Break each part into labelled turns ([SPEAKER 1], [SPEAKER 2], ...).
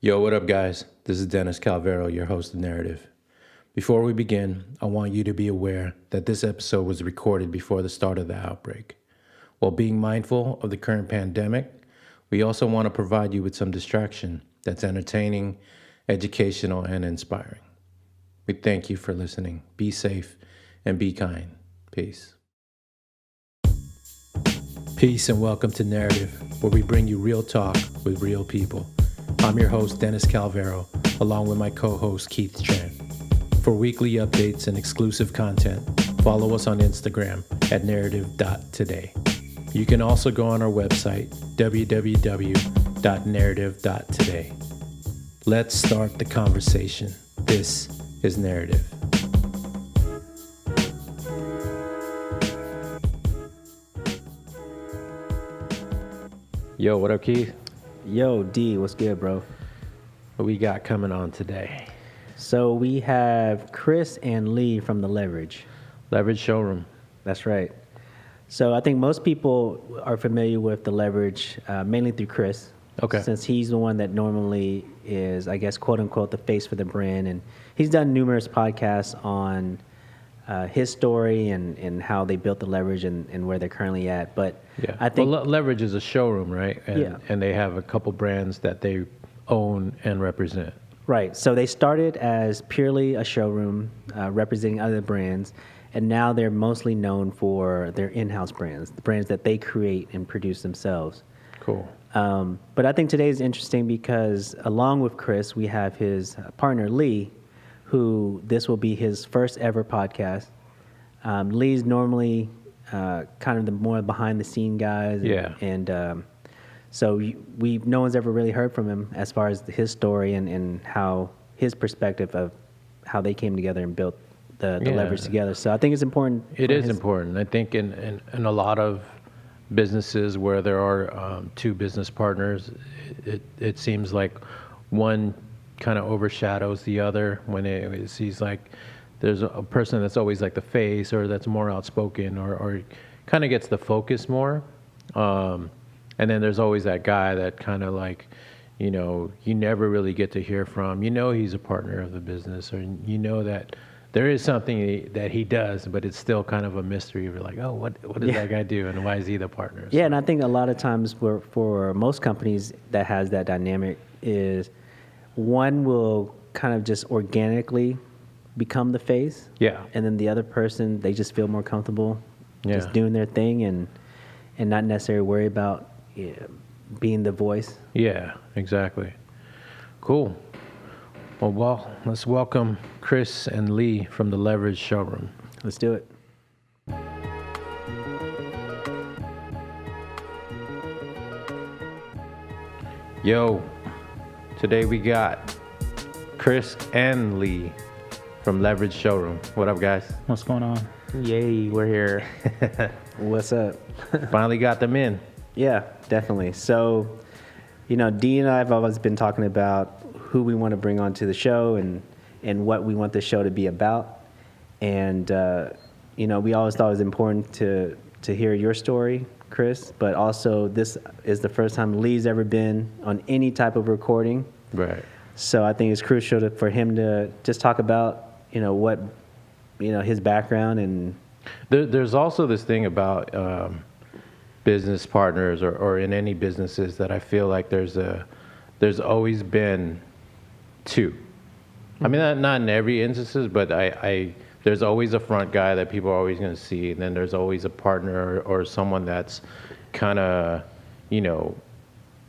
[SPEAKER 1] Yo, what up, guys? This is Dennis Calvero, your host of Narrative. Before we begin, I want you to be aware that this episode was recorded before the start of the outbreak. While being mindful of the current pandemic, we also want to provide you with some distraction that's entertaining, educational, and inspiring. We thank you for listening. Be safe and be kind. Peace. Peace and welcome to Narrative, where we bring you real talk with real people. I'm your host, Dennis Calvero, along with my co-host, Keith Tran. For weekly updates and exclusive content, follow us on Instagram at narrative.today. You can also go on our website, www.narrative.today. Let's start the conversation. This is Narrative. Yo, what up, Keith?
[SPEAKER 2] Yo, D, what's good, bro?
[SPEAKER 1] What we got coming on today?
[SPEAKER 2] So we have Chris and Lee from the Leverage
[SPEAKER 1] Showroom.
[SPEAKER 2] That's right. So I think most people are familiar with the Leverage mainly through Chris.
[SPEAKER 1] Okay.
[SPEAKER 2] Since he's the one that normally is, I guess, quote unquote, the face for the brand. And he's done numerous podcasts on his story and how they built the Leverage and where they're currently at. But
[SPEAKER 1] Yeah.
[SPEAKER 2] I think
[SPEAKER 1] Leverage is a showroom, right? And,
[SPEAKER 2] Yeah.
[SPEAKER 1] And they have a couple brands that they own and represent.
[SPEAKER 2] Right. So they started as purely a showroom representing other brands, and now they're mostly known for their in-house brands, the brands that they create and produce themselves.
[SPEAKER 1] Cool.
[SPEAKER 2] But I think today is interesting because along with Chris, we have his partner, Lee, who this will be his first ever podcast. Lee's normally kind of the more behind-the-scene guys.
[SPEAKER 1] Yeah.
[SPEAKER 2] And so no one's ever really heard from him as far as his story and how his perspective of how they came together and built the Leverage together. So I think it's important.
[SPEAKER 1] It is important. I think in a lot of businesses where there are two business partners, it seems like one kind of overshadows the other when he's like there's a person that's always like the face or that's more outspoken or kind of gets the focus more. And then there's always that guy that kind of like, you know, you never really get to hear from. You know he's a partner of the business, or you know that there is something that he does, but it's still kind of a mystery. You're like, oh, what does that guy do, and why is he the partner?
[SPEAKER 2] Yeah, and I think a lot of times for most companies that has that dynamic is one will kind of just organically become the face.
[SPEAKER 1] Yeah.
[SPEAKER 2] And then the other person, they just feel more comfortable just
[SPEAKER 1] Yeah.
[SPEAKER 2] doing their thing and not necessarily worry about being the voice.
[SPEAKER 1] Yeah, exactly. Cool. Well, let's welcome Chris and Lee from the Leverage Showroom.
[SPEAKER 2] Let's do it.
[SPEAKER 1] Yo, today we got Chris and Lee from Leverage Showroom. What up, guys?
[SPEAKER 3] What's going on?
[SPEAKER 2] Yay, we're here. What's up?
[SPEAKER 1] Finally got them in.
[SPEAKER 2] Yeah, definitely. So, you know, Dee and I have always been talking about who we want to bring onto the show and what we want the show to be about. And, you know, we always thought it was important to hear your story, Chris, but also this is the first time Lee's ever been on any type of recording.
[SPEAKER 1] Right.
[SPEAKER 2] So I think it's crucial for him to just talk about, you know, what, you know, his background and...
[SPEAKER 1] There's also this thing about business partners or in any businesses that I feel like there's always been two. I mean, not in every instances, but there's always a front guy that people are always going to see, and then there's always a partner or someone that's kind of, you know,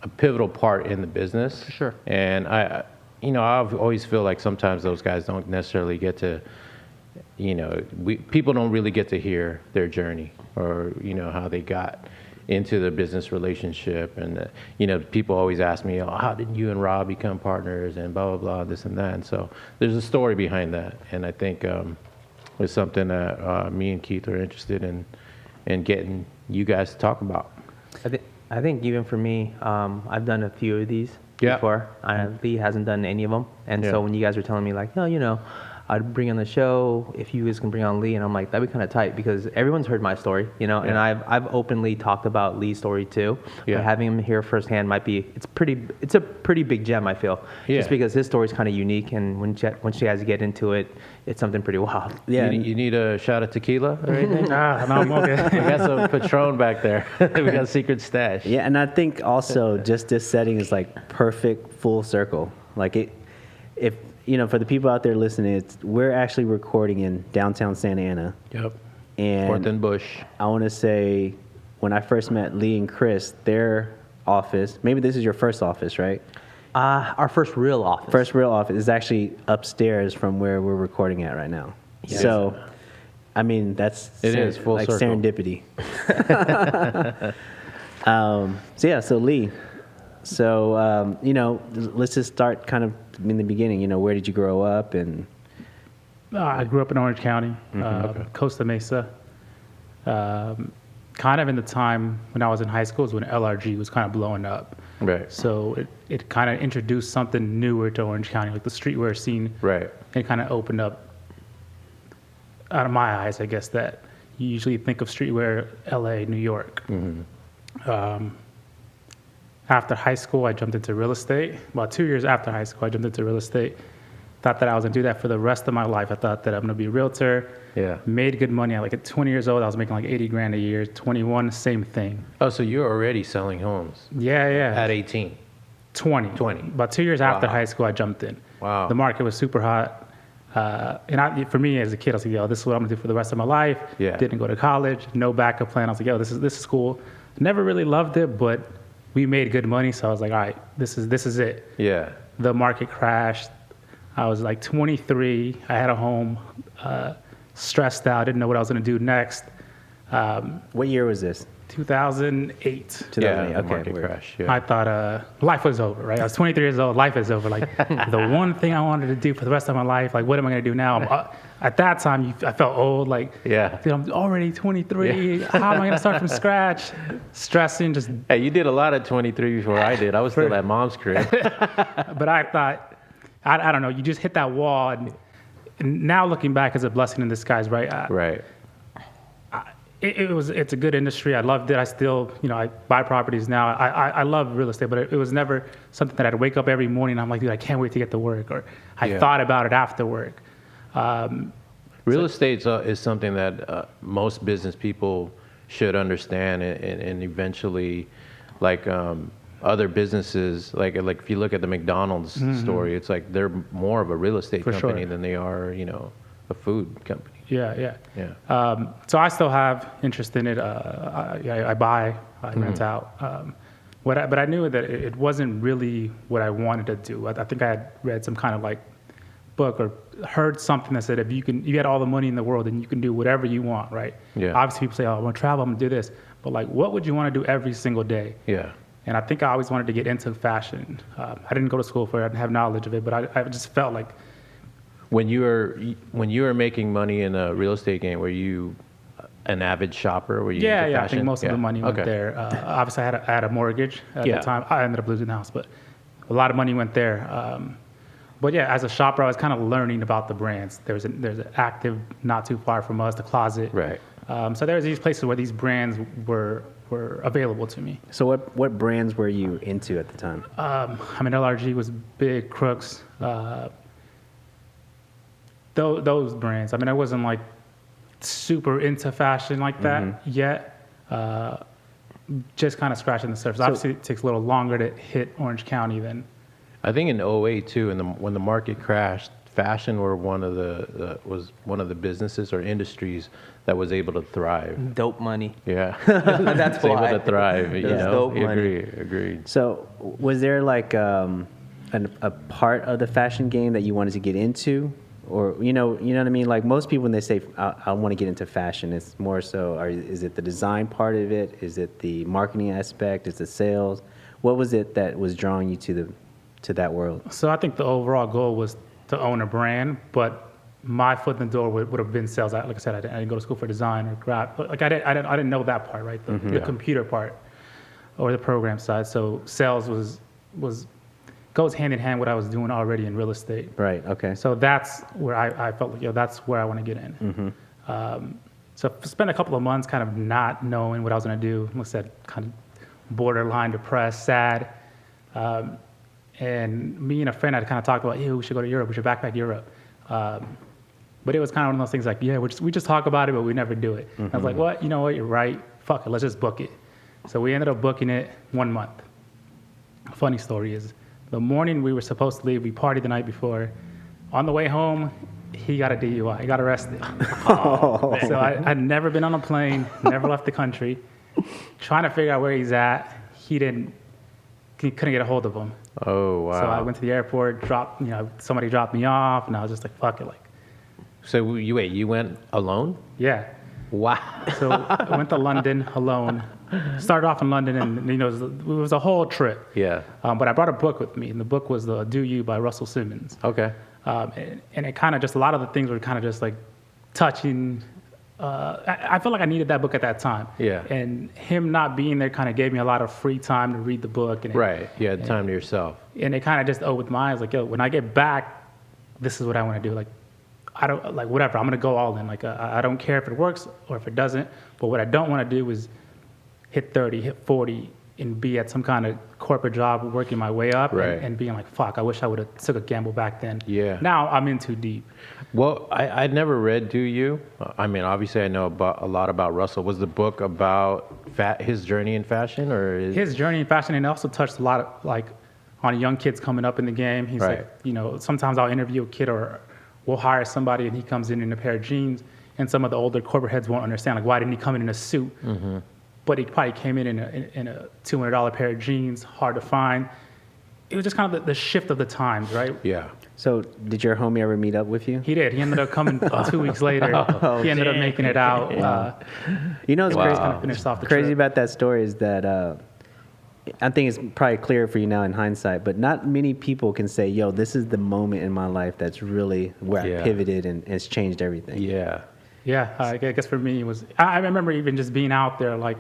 [SPEAKER 1] a pivotal part in the business.
[SPEAKER 3] Sure.
[SPEAKER 1] And I always feel like sometimes those guys don't necessarily get to, you know, people don't really get to hear their journey or, you know, how they got into the business relationship. And, you know, people always ask me, oh, how did you and Rob become partners and blah, blah, blah, this and that. And so there's a story behind that. And I think it's something that me and Keith are interested in getting you guys to talk about.
[SPEAKER 3] I think even for me, I've done a few of these
[SPEAKER 1] Yeah.
[SPEAKER 3] before. Lee hasn't done any of them. And
[SPEAKER 1] Yeah.
[SPEAKER 3] so when you guys were telling me like, oh, you know, I'd bring on the show if you guys can bring on Lee. And I'm like, that'd be kind of tight because everyone's heard my story, you know, and I've openly talked about Lee's story too.
[SPEAKER 1] Yeah.
[SPEAKER 3] But having him here firsthand might be, it's a pretty big gem, I feel.
[SPEAKER 1] Yeah.
[SPEAKER 3] Just because his story is kind of unique. And once you guys get into it, it's something pretty wild.
[SPEAKER 2] Yeah.
[SPEAKER 1] You need a shot of tequila or anything?
[SPEAKER 4] No, I'm okay.
[SPEAKER 1] We got some Patron back there. We got a secret stash.
[SPEAKER 2] Yeah, and I think also just this setting is like perfect full circle. Like if you know, for the people out there listening, we're actually recording in downtown Santa Ana.
[SPEAKER 1] Yep.
[SPEAKER 2] And
[SPEAKER 1] 4th and Bush.
[SPEAKER 2] I want to say when I first met Lee and Chris, their office, maybe this is your first office, right?
[SPEAKER 3] Our first real office.
[SPEAKER 2] First real office is actually upstairs from where we're recording at right now.
[SPEAKER 3] Yes.
[SPEAKER 2] So, I mean,
[SPEAKER 1] It is full
[SPEAKER 2] like
[SPEAKER 1] circle.
[SPEAKER 2] serendipity. So Lee, you know, let's just start kind of in the beginning. You know, where did you grow up? And
[SPEAKER 4] I grew up in Orange County, Costa Mesa. Kind of in the time when I was in high school is when LRG was kind of blowing up.
[SPEAKER 1] Right.
[SPEAKER 4] So it kind of introduced something newer to Orange County, like the streetwear scene.
[SPEAKER 1] Right.
[SPEAKER 4] It kind of opened up, out of my eyes, I guess, that you usually think of streetwear, LA, New York. After high school, I jumped into real estate. About 2 years after high school, I jumped into real estate. Thought that I was going to do that for the rest of my life. I thought that I'm going to be a realtor.
[SPEAKER 1] Yeah.
[SPEAKER 4] Made good money. At 20 years old, I was making like 80 grand a year. 21, same thing.
[SPEAKER 1] Oh, so you're already selling homes
[SPEAKER 4] Yeah.
[SPEAKER 1] at 18.
[SPEAKER 4] 20.
[SPEAKER 1] 20.
[SPEAKER 4] About 2 years after
[SPEAKER 1] Wow.
[SPEAKER 4] high school, I jumped in.
[SPEAKER 1] Wow.
[SPEAKER 4] The market was super hot. For me as a kid, I was like, yo, this is what I'm going to do for the rest of my life.
[SPEAKER 1] Yeah.
[SPEAKER 4] Didn't go to college. No backup plan. I was like, yo, this is cool. Never really loved it, but we made good money. So I was like, all right, this is it.
[SPEAKER 1] Yeah.
[SPEAKER 4] The market crashed. I was like 23. I had a home, stressed out, didn't know what I was going to do next.
[SPEAKER 2] what year was this?
[SPEAKER 4] 2008.
[SPEAKER 2] 2008.
[SPEAKER 1] Yeah,
[SPEAKER 2] Okay.
[SPEAKER 1] market
[SPEAKER 2] word.
[SPEAKER 1] crash. Yeah.
[SPEAKER 4] I thought life was over, right? I was 23 years old. Life is over. Like the one thing I wanted to do for the rest of my life, like what am I going to do now? At that time, I felt old. Like,
[SPEAKER 1] Yeah.
[SPEAKER 4] dude, I'm already 23. How am I going to start from scratch? Stressing, just.
[SPEAKER 1] Hey, you did a lot at 23 before I did. I was still at mom's crib.
[SPEAKER 4] But I thought, I don't know. You just hit that wall, and now looking back, is a blessing in disguise, right?
[SPEAKER 1] Right.
[SPEAKER 4] It's a good industry. I loved it. I still, I buy properties now. I love real estate, but it was never something that I'd wake up every morning and I'm like, dude, I can't wait to get to work. Or I thought about it after work.
[SPEAKER 1] Real estate is something that most business people should understand, and eventually, like other businesses, like if you look at the McDonald's story, it's like they're more of a real estate
[SPEAKER 4] For
[SPEAKER 1] company
[SPEAKER 4] sure.
[SPEAKER 1] than they are, a food company.
[SPEAKER 4] Yeah.
[SPEAKER 1] Yeah.
[SPEAKER 4] So I still have interest in it. I buy, I rent out. But I knew that it wasn't really what I wanted to do. I think I had read some kind of like book or heard something that said if you had all the money in the world, then you can do whatever you want, right?
[SPEAKER 1] Yeah.
[SPEAKER 4] Obviously, people say, "Oh, I want to travel. I'm gonna do this." But like, what would you want to do every single day?
[SPEAKER 1] Yeah.
[SPEAKER 4] And I think I always wanted to get into fashion. I didn't go to school for it. I didn't have knowledge of it, but I just felt like.
[SPEAKER 1] When you were making money in a real estate game, were you an avid shopper? Were you into
[SPEAKER 4] I
[SPEAKER 1] fashion?
[SPEAKER 4] think most of the money went
[SPEAKER 1] Okay.
[SPEAKER 4] there. Obviously, I had a mortgage at the time. I ended up losing the house, but a lot of money went there. But yeah, as a shopper, I was kind of learning about the brands. There's an Active not too far from us, The Closet.
[SPEAKER 1] Right.
[SPEAKER 4] So there's these places where these brands were available to me.
[SPEAKER 2] So what brands were you into at the time?
[SPEAKER 4] LRG was big, Crooks. Those brands. I wasn't like super into fashion like that yet. Just kind of scratching the surface. Obviously, it takes a little longer to hit Orange County than.
[SPEAKER 1] I think in 2008 too, when the market crashed, fashion were one of the businesses or industries that was able to thrive.
[SPEAKER 3] Dope money.
[SPEAKER 1] Yeah.
[SPEAKER 3] That's
[SPEAKER 1] It's able
[SPEAKER 3] why.
[SPEAKER 1] to thrive. You
[SPEAKER 3] That's
[SPEAKER 1] know.
[SPEAKER 3] dope money.
[SPEAKER 1] Agreed.
[SPEAKER 2] So was there like a part of the fashion game that you wanted to get into? Or you know what I mean? Like most people, when they say I want to get into fashion, it's more so. Is it the design part of it? Is it the marketing aspect? Is it sales? What was it that was drawing you to that world?
[SPEAKER 4] So I think the overall goal was to own a brand, but my foot in the door would have been sales. Like I said, I didn't go to school for design or graphic. Like I didn't know that part, right? The computer part or the program side. So sales was goes hand in hand what I was doing already in real estate.
[SPEAKER 2] Right. Okay.
[SPEAKER 4] So that's where I felt like, that's where I want to get in. So I spent a couple of months kind of not knowing what I was going to do. Like I said, kind of borderline depressed, sad. And me and a friend had kind of talked about, we should go to Europe. We should backpack Europe. But it was kind of one of those things like, we just talk about it, but we never do it. I was like, what? You know what? You're right. Fuck it. Let's just book it. So we ended up booking it 1 month. A funny story is the morning we were supposed to leave, we partied the night before. On the way home, he got a DUI. He got arrested. So I'd never been on a plane, never left the country. Trying to figure out where he's at. He couldn't get a hold of him.
[SPEAKER 1] Oh, wow.
[SPEAKER 4] So I went to the airport, somebody dropped me off, and I was just like, fuck it.
[SPEAKER 1] So you went alone?
[SPEAKER 4] Yeah.
[SPEAKER 1] Wow.
[SPEAKER 4] So I went to London alone. Started off in London, and it was a whole trip.
[SPEAKER 1] Yeah.
[SPEAKER 4] But I brought a book with me, and the book was the Do You by Russell Simmons.
[SPEAKER 1] Okay.
[SPEAKER 4] And it kind of just, a lot of the things were kind of just like touching. I felt like I needed that book at that time.
[SPEAKER 1] Yeah.
[SPEAKER 4] And him not being there kind of gave me a lot of free time to read the book. And
[SPEAKER 1] Right. You had time to yourself.
[SPEAKER 4] And it kind of just opened my eyes, like, when I get back, this is what I want to do. Like, I don't, like, whatever, I'm going to go all in. Like, I don't care if it works or if it doesn't. But what I don't want to do is hit 30, hit 40, and be at some kind of corporate job working my way up
[SPEAKER 1] Right.
[SPEAKER 4] and being like, fuck, I wish I would have took a gamble back then.
[SPEAKER 1] Yeah.
[SPEAKER 4] Now I'm in too deep.
[SPEAKER 1] Well, I'd never read Do You. I mean, obviously, I know a lot about Russell. Was the book about his journey in fashion, or
[SPEAKER 4] His journey in fashion, and it also touched a lot of, like, on young kids coming up in the game. He's
[SPEAKER 1] Right.
[SPEAKER 4] like, sometimes I'll interview a kid or we'll hire somebody and he comes in a pair of jeans, and some of the older corporate heads won't understand, like, why didn't he come in a suit? Mm-hmm. But he probably came in a $200 pair of jeans, hard to find. It was just kind of the shift of the times, right?
[SPEAKER 1] Yeah.
[SPEAKER 2] So did your homie ever meet up with you?
[SPEAKER 4] He did. He ended up coming 2 weeks later. He ended up making it out.
[SPEAKER 2] You know, what's
[SPEAKER 1] Wow.
[SPEAKER 2] crazy,
[SPEAKER 4] Kind of finished off the
[SPEAKER 2] crazy
[SPEAKER 4] trip.
[SPEAKER 2] about that story is that I think it's probably clear for you now in hindsight, but not many people can say, yo, this is the moment in my life that's really where
[SPEAKER 1] Yeah.
[SPEAKER 2] I pivoted and it's changed everything.
[SPEAKER 1] Yeah.
[SPEAKER 4] Yeah, I guess for me it was. I remember even just being out there, like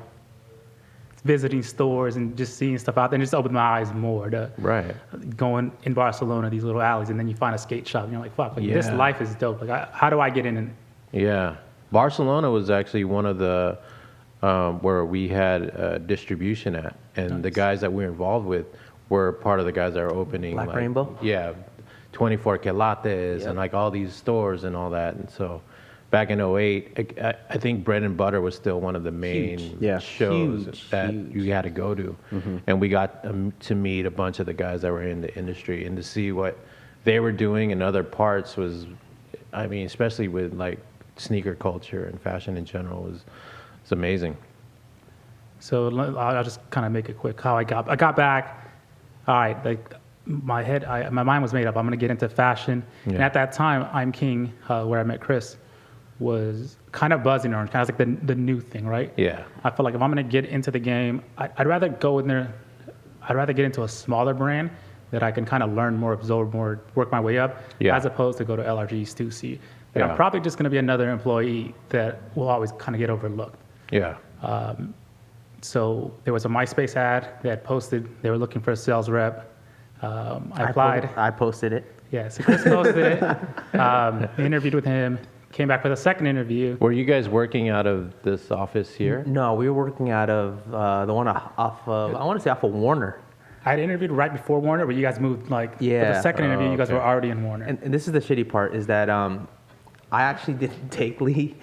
[SPEAKER 4] visiting stores and just seeing stuff out there, and just opened my eyes more to
[SPEAKER 1] Right.
[SPEAKER 4] going in Barcelona, these little alleys, and then you find a skate shop, and you're like, fuck, like, this
[SPEAKER 1] Yeah.
[SPEAKER 4] life is dope. Like, how do I get in? And
[SPEAKER 1] Yeah. Barcelona was actually one of the where we had distribution at, and the guys that we were involved with were part of the guys that are opening
[SPEAKER 3] Black
[SPEAKER 1] like,
[SPEAKER 3] Rainbow?
[SPEAKER 1] Yeah, 24 Quilates
[SPEAKER 3] Yep.
[SPEAKER 1] and like all these stores and all that. And so back in '08, I think Bread and Butter was still one of the main
[SPEAKER 3] Huge.
[SPEAKER 2] Yeah.
[SPEAKER 1] shows
[SPEAKER 3] Huge,
[SPEAKER 1] that
[SPEAKER 3] huge.
[SPEAKER 1] you had to go to. And we got to meet a bunch of the guys that were in the industry, and to see what they were doing in other parts was, I mean, especially with like sneaker culture and fashion in general, was amazing.
[SPEAKER 4] so I'll just kind of make it quick. How I got back. All right, like my mind was made up. I'm gonna get into fashion. And
[SPEAKER 1] Yeah.
[SPEAKER 4] at that time, I'm King, where I met Chris, was kind of buzzing around, kind of like the new thing, right?
[SPEAKER 1] Yeah.
[SPEAKER 4] I feel like if I'm going to get into the game, I'd rather go in there. I'd rather get into a smaller brand that I can kind of learn more, absorb more, work my way up,
[SPEAKER 1] Yeah.
[SPEAKER 4] as opposed to go to LRG, Stussy. And
[SPEAKER 1] Yeah.
[SPEAKER 4] I'm probably just going to be another employee that will always kind of get overlooked.
[SPEAKER 1] Yeah.
[SPEAKER 4] So there was a MySpace ad that had posted. They were looking for a sales rep. I applied.
[SPEAKER 3] I posted it.
[SPEAKER 4] Yeah, so Chris posted it. Interviewed with him. Came back for the second interview.
[SPEAKER 1] Were you guys working out of this office here?
[SPEAKER 3] No, we were working out of the one off of, I want to say off of Warner.
[SPEAKER 4] I had interviewed right before Warner, but you guys moved like for the
[SPEAKER 3] Yeah.
[SPEAKER 4] second interview. You guys
[SPEAKER 1] okay.
[SPEAKER 4] were already in Warner.
[SPEAKER 3] And this is the shitty part is that I actually didn't take Lee,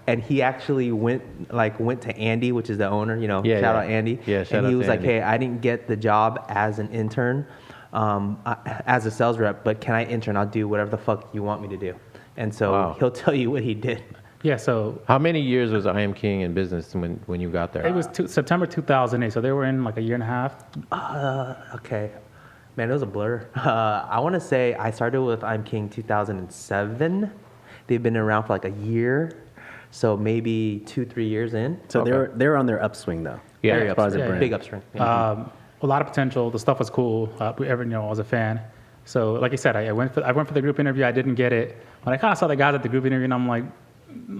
[SPEAKER 3] and he actually went to Andy, which is the owner.
[SPEAKER 1] Yeah,
[SPEAKER 3] shout
[SPEAKER 1] yeah.
[SPEAKER 3] out Andy.
[SPEAKER 1] Yeah, shout
[SPEAKER 3] and
[SPEAKER 1] out
[SPEAKER 3] he
[SPEAKER 1] to
[SPEAKER 3] was like,
[SPEAKER 1] Andy.
[SPEAKER 3] "Hey, I didn't get the job as an intern, as a sales rep, but can I intern? I'll do whatever the fuck you want me to do." And so
[SPEAKER 1] Wow.
[SPEAKER 3] he'll tell you what he did.
[SPEAKER 4] Yeah, so
[SPEAKER 1] How many years was I Am King in business when you got there?
[SPEAKER 4] it was September 2008, so they were in like a year and a half.
[SPEAKER 3] Okay. Man, it was a blur. I want to say I started with I'm King 2007. They've been around for like a year, so maybe 2-3 years in.
[SPEAKER 2] So
[SPEAKER 1] Okay.
[SPEAKER 2] they were on their upswing though.
[SPEAKER 1] Yeah.
[SPEAKER 3] Very
[SPEAKER 2] as far as
[SPEAKER 3] upstream.
[SPEAKER 2] a brand.
[SPEAKER 3] Big upstream. Yeah.
[SPEAKER 4] A lot of potential. The stuff was cool. I was a fan. So like I said, I went for the group interview. I didn't get it. When I kind of saw the guys at the group interview, and I'm like,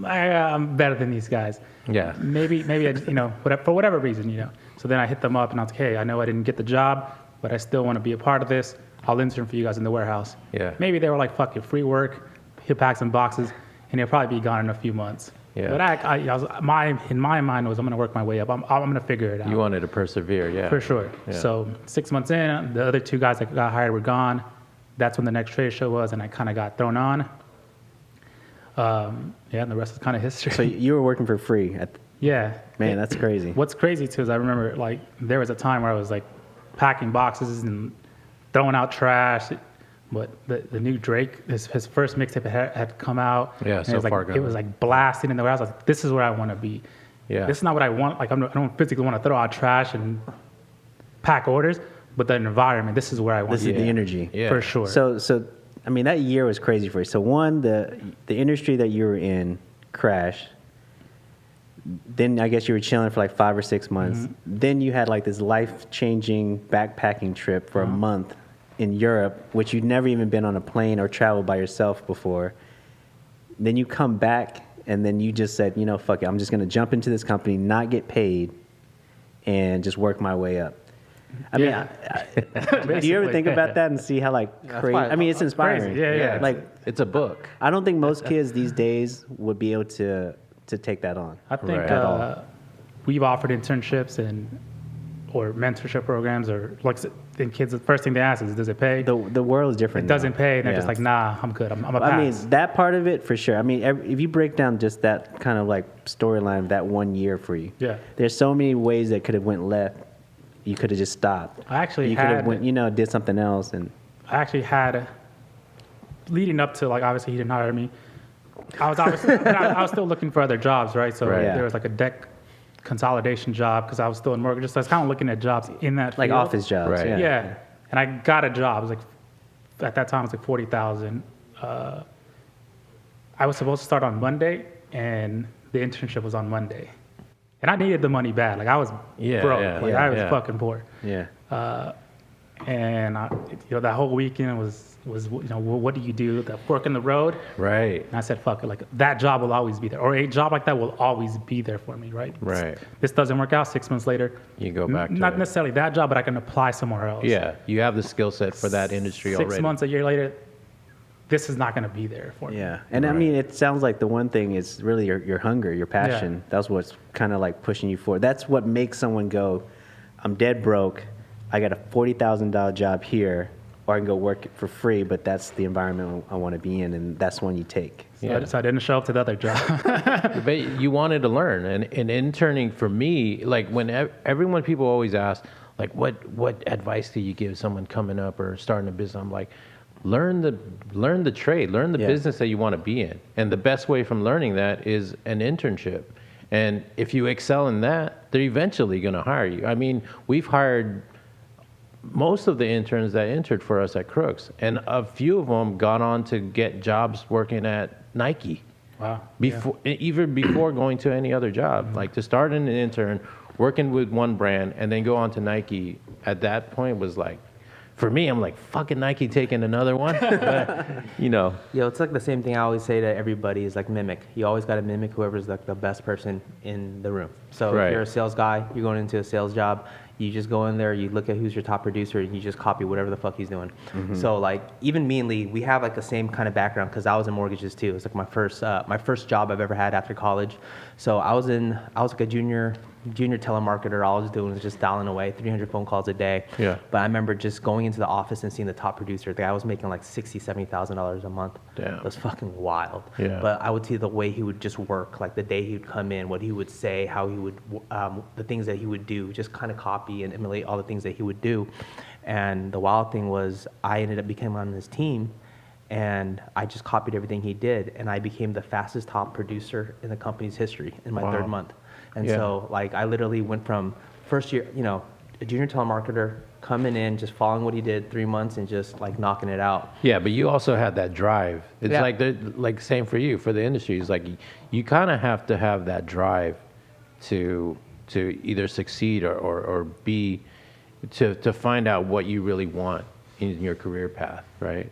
[SPEAKER 4] I'm better than these guys.
[SPEAKER 1] Yeah.
[SPEAKER 4] Maybe I, for whatever reason, So then I hit them up and I was like, hey, I know I didn't get the job, but I still want to be a part of this. I'll intern for you guys in the warehouse.
[SPEAKER 1] Yeah.
[SPEAKER 4] Maybe they were like, fuck it, free work, he'll pack some boxes, and he'll probably be gone in a few months.
[SPEAKER 1] Yeah.
[SPEAKER 4] But in my mind was, I'm going to work my way up. I'm going to figure it out.
[SPEAKER 1] You wanted to persevere, yeah.
[SPEAKER 4] For sure.
[SPEAKER 1] Yeah.
[SPEAKER 4] So 6 months in, the other 2 guys that got hired were gone. That's when the next trade show was, and I kind of got thrown on. And the rest is kind of history.
[SPEAKER 2] So you were working for free.
[SPEAKER 4] Yeah.
[SPEAKER 2] Man, that's crazy.
[SPEAKER 4] What's crazy too is I remember like there was a time where I was like packing boxes and throwing out trash. But the new Drake, his first mixtape had come out.
[SPEAKER 1] Yeah,
[SPEAKER 4] and
[SPEAKER 1] So
[SPEAKER 4] it was like,
[SPEAKER 1] Far Gone.
[SPEAKER 4] it was like blasting in the warehouse. I was like, this is where I want to be.
[SPEAKER 1] Yeah.
[SPEAKER 4] This is not what I want. Like I don't physically want to throw out trash and pack orders, but the environment. This is where I want
[SPEAKER 2] This
[SPEAKER 4] to
[SPEAKER 2] is
[SPEAKER 4] be.
[SPEAKER 2] the energy.
[SPEAKER 1] Yeah.
[SPEAKER 4] For sure.
[SPEAKER 2] So I mean, that year was crazy for you. So one, the industry that you were in crashed. Then I guess you were chilling for like 5 or 6 months.
[SPEAKER 4] Mm-hmm.
[SPEAKER 2] Then you had like this life-changing backpacking trip for a month in Europe, which you'd never even been on a plane or traveled by yourself before. Then you come back and then you just said, you know, fuck it, I'm just going to jump into this company, not get paid, and just work my way up. I mean, do you ever think about that and see how like crazy?
[SPEAKER 3] why-
[SPEAKER 2] I mean, it's inspiring.
[SPEAKER 4] crazy. Yeah.
[SPEAKER 2] Like,
[SPEAKER 1] It's a book.
[SPEAKER 2] I don't think most kids these days would be able to take that on.
[SPEAKER 4] I think
[SPEAKER 1] Right. At
[SPEAKER 2] all.
[SPEAKER 4] we've offered internships or mentorship programs, or like then kids, the first thing they ask is, does it pay?
[SPEAKER 2] The world is different.
[SPEAKER 4] It doesn't
[SPEAKER 2] now.
[SPEAKER 4] pay, and they're
[SPEAKER 2] Yeah.
[SPEAKER 4] just like, nah, I'm good. I'm a
[SPEAKER 2] I mean,
[SPEAKER 4] pass.
[SPEAKER 2] that part of it for sure. I mean, if you break down just that kind of like storyline of that 1 year for you,
[SPEAKER 4] Yeah.
[SPEAKER 2] there's so many ways that could have went left. You could have just stopped.
[SPEAKER 4] I actually
[SPEAKER 2] you could have
[SPEAKER 4] had-
[SPEAKER 2] went, did something else, and
[SPEAKER 4] I actually had, leading up to like, obviously he didn't hire me. I was obviously, I was still looking for other jobs, right? So
[SPEAKER 1] Right.
[SPEAKER 2] Yeah.
[SPEAKER 4] there was like a deck consolidation job because I was still in mortgages. So I was kind of looking at jobs in that
[SPEAKER 2] like
[SPEAKER 4] field.
[SPEAKER 2] office jobs.
[SPEAKER 1] Right.
[SPEAKER 4] Yeah. And I got a job. It was like, at that time, it was like 40,000. I was supposed to start on Monday, and the internship was on Monday. And I needed the money bad. Like, I was
[SPEAKER 1] Yeah,
[SPEAKER 4] broke.
[SPEAKER 1] yeah,
[SPEAKER 4] Like,
[SPEAKER 1] yeah,
[SPEAKER 4] I was
[SPEAKER 1] yeah.
[SPEAKER 4] fucking poor.
[SPEAKER 2] Yeah.
[SPEAKER 4] And, that whole weekend was well, what do you do? The fork in the road.
[SPEAKER 1] Right.
[SPEAKER 4] And I said, fuck it. Like, that job will always be there. Or a job like that will always be there for me, right?
[SPEAKER 1] Right.
[SPEAKER 4] This doesn't work out 6 months later.
[SPEAKER 1] You go back to
[SPEAKER 4] Not
[SPEAKER 1] it.
[SPEAKER 4] necessarily that job, but I can apply somewhere else.
[SPEAKER 1] Yeah, you have the skill set for that industry
[SPEAKER 4] 6
[SPEAKER 1] already.
[SPEAKER 4] months, a year later, this is not going to be there for me.
[SPEAKER 2] Yeah, and I
[SPEAKER 1] Right.
[SPEAKER 2] mean, it sounds like the one thing is really your hunger, your passion. That's what's kind of like pushing you forward. That's what makes someone go, I'm dead broke. I got a $40,000 job here, or I can go work for free, but that's the environment I want to be in, and that's one you take.
[SPEAKER 1] Yeah.
[SPEAKER 4] So I didn't show up to the other job.
[SPEAKER 1] But you wanted to learn, and interning for me, like when everyone, people always ask, like, what advice do you give someone coming up or starting a business? I'm like, learn the trade, learn the
[SPEAKER 2] Yeah.
[SPEAKER 1] business that you want to be in, and the best way from learning that is an internship. And if you excel in that, they're eventually going to hire you. I mean, we've hired most of the interns that entered for us at Crooks, and a few of them got on to get jobs working at Nike
[SPEAKER 4] Wow.
[SPEAKER 1] even before going to any other job. Like to start in an intern, working with one brand, and then go on to Nike. At that point, was like, for me, I'm like, fucking Nike taking another one. But,
[SPEAKER 3] It's like the same thing I always say to everybody is like mimic. You always got to mimic whoever's like the best person in the room. So
[SPEAKER 1] Right.
[SPEAKER 3] if you're a sales guy, you're going into a sales job, you just go in there, you look at who's your top producer, and you just copy whatever the fuck he's doing. So like even me and Lee, we have like the same kind of background because I was in mortgages too. It's like my first job I've ever had after college. So I was like a junior telemarketer. All I was doing was just dialing away 300 phone calls a day.
[SPEAKER 1] Yeah.
[SPEAKER 3] But I remember just going into the office and seeing the top producer. The guy was making like $60,000-$70,000 a month.
[SPEAKER 1] Damn.
[SPEAKER 3] It was fucking wild.
[SPEAKER 1] Yeah.
[SPEAKER 3] But I would see the way he would just work, like the day he would come in, what he would say, how he would, the things that he would do, just kind of copy and emulate all the things that he would do. And the wild thing was I ended up becoming on his team, and I just copied everything he did, and I became the fastest top producer in the company's history in my
[SPEAKER 1] Wow.
[SPEAKER 3] third month. And
[SPEAKER 1] Yeah.
[SPEAKER 3] so like I literally went from first year, a junior telemarketer, coming in, just following what he did 3 months and just like knocking it out.
[SPEAKER 1] yeah, but you also had that drive. It's
[SPEAKER 3] Yeah.
[SPEAKER 1] like same for you, for the industry. It's like you kind of have to have that drive to either succeed or be to find out what you really want in your career path, right?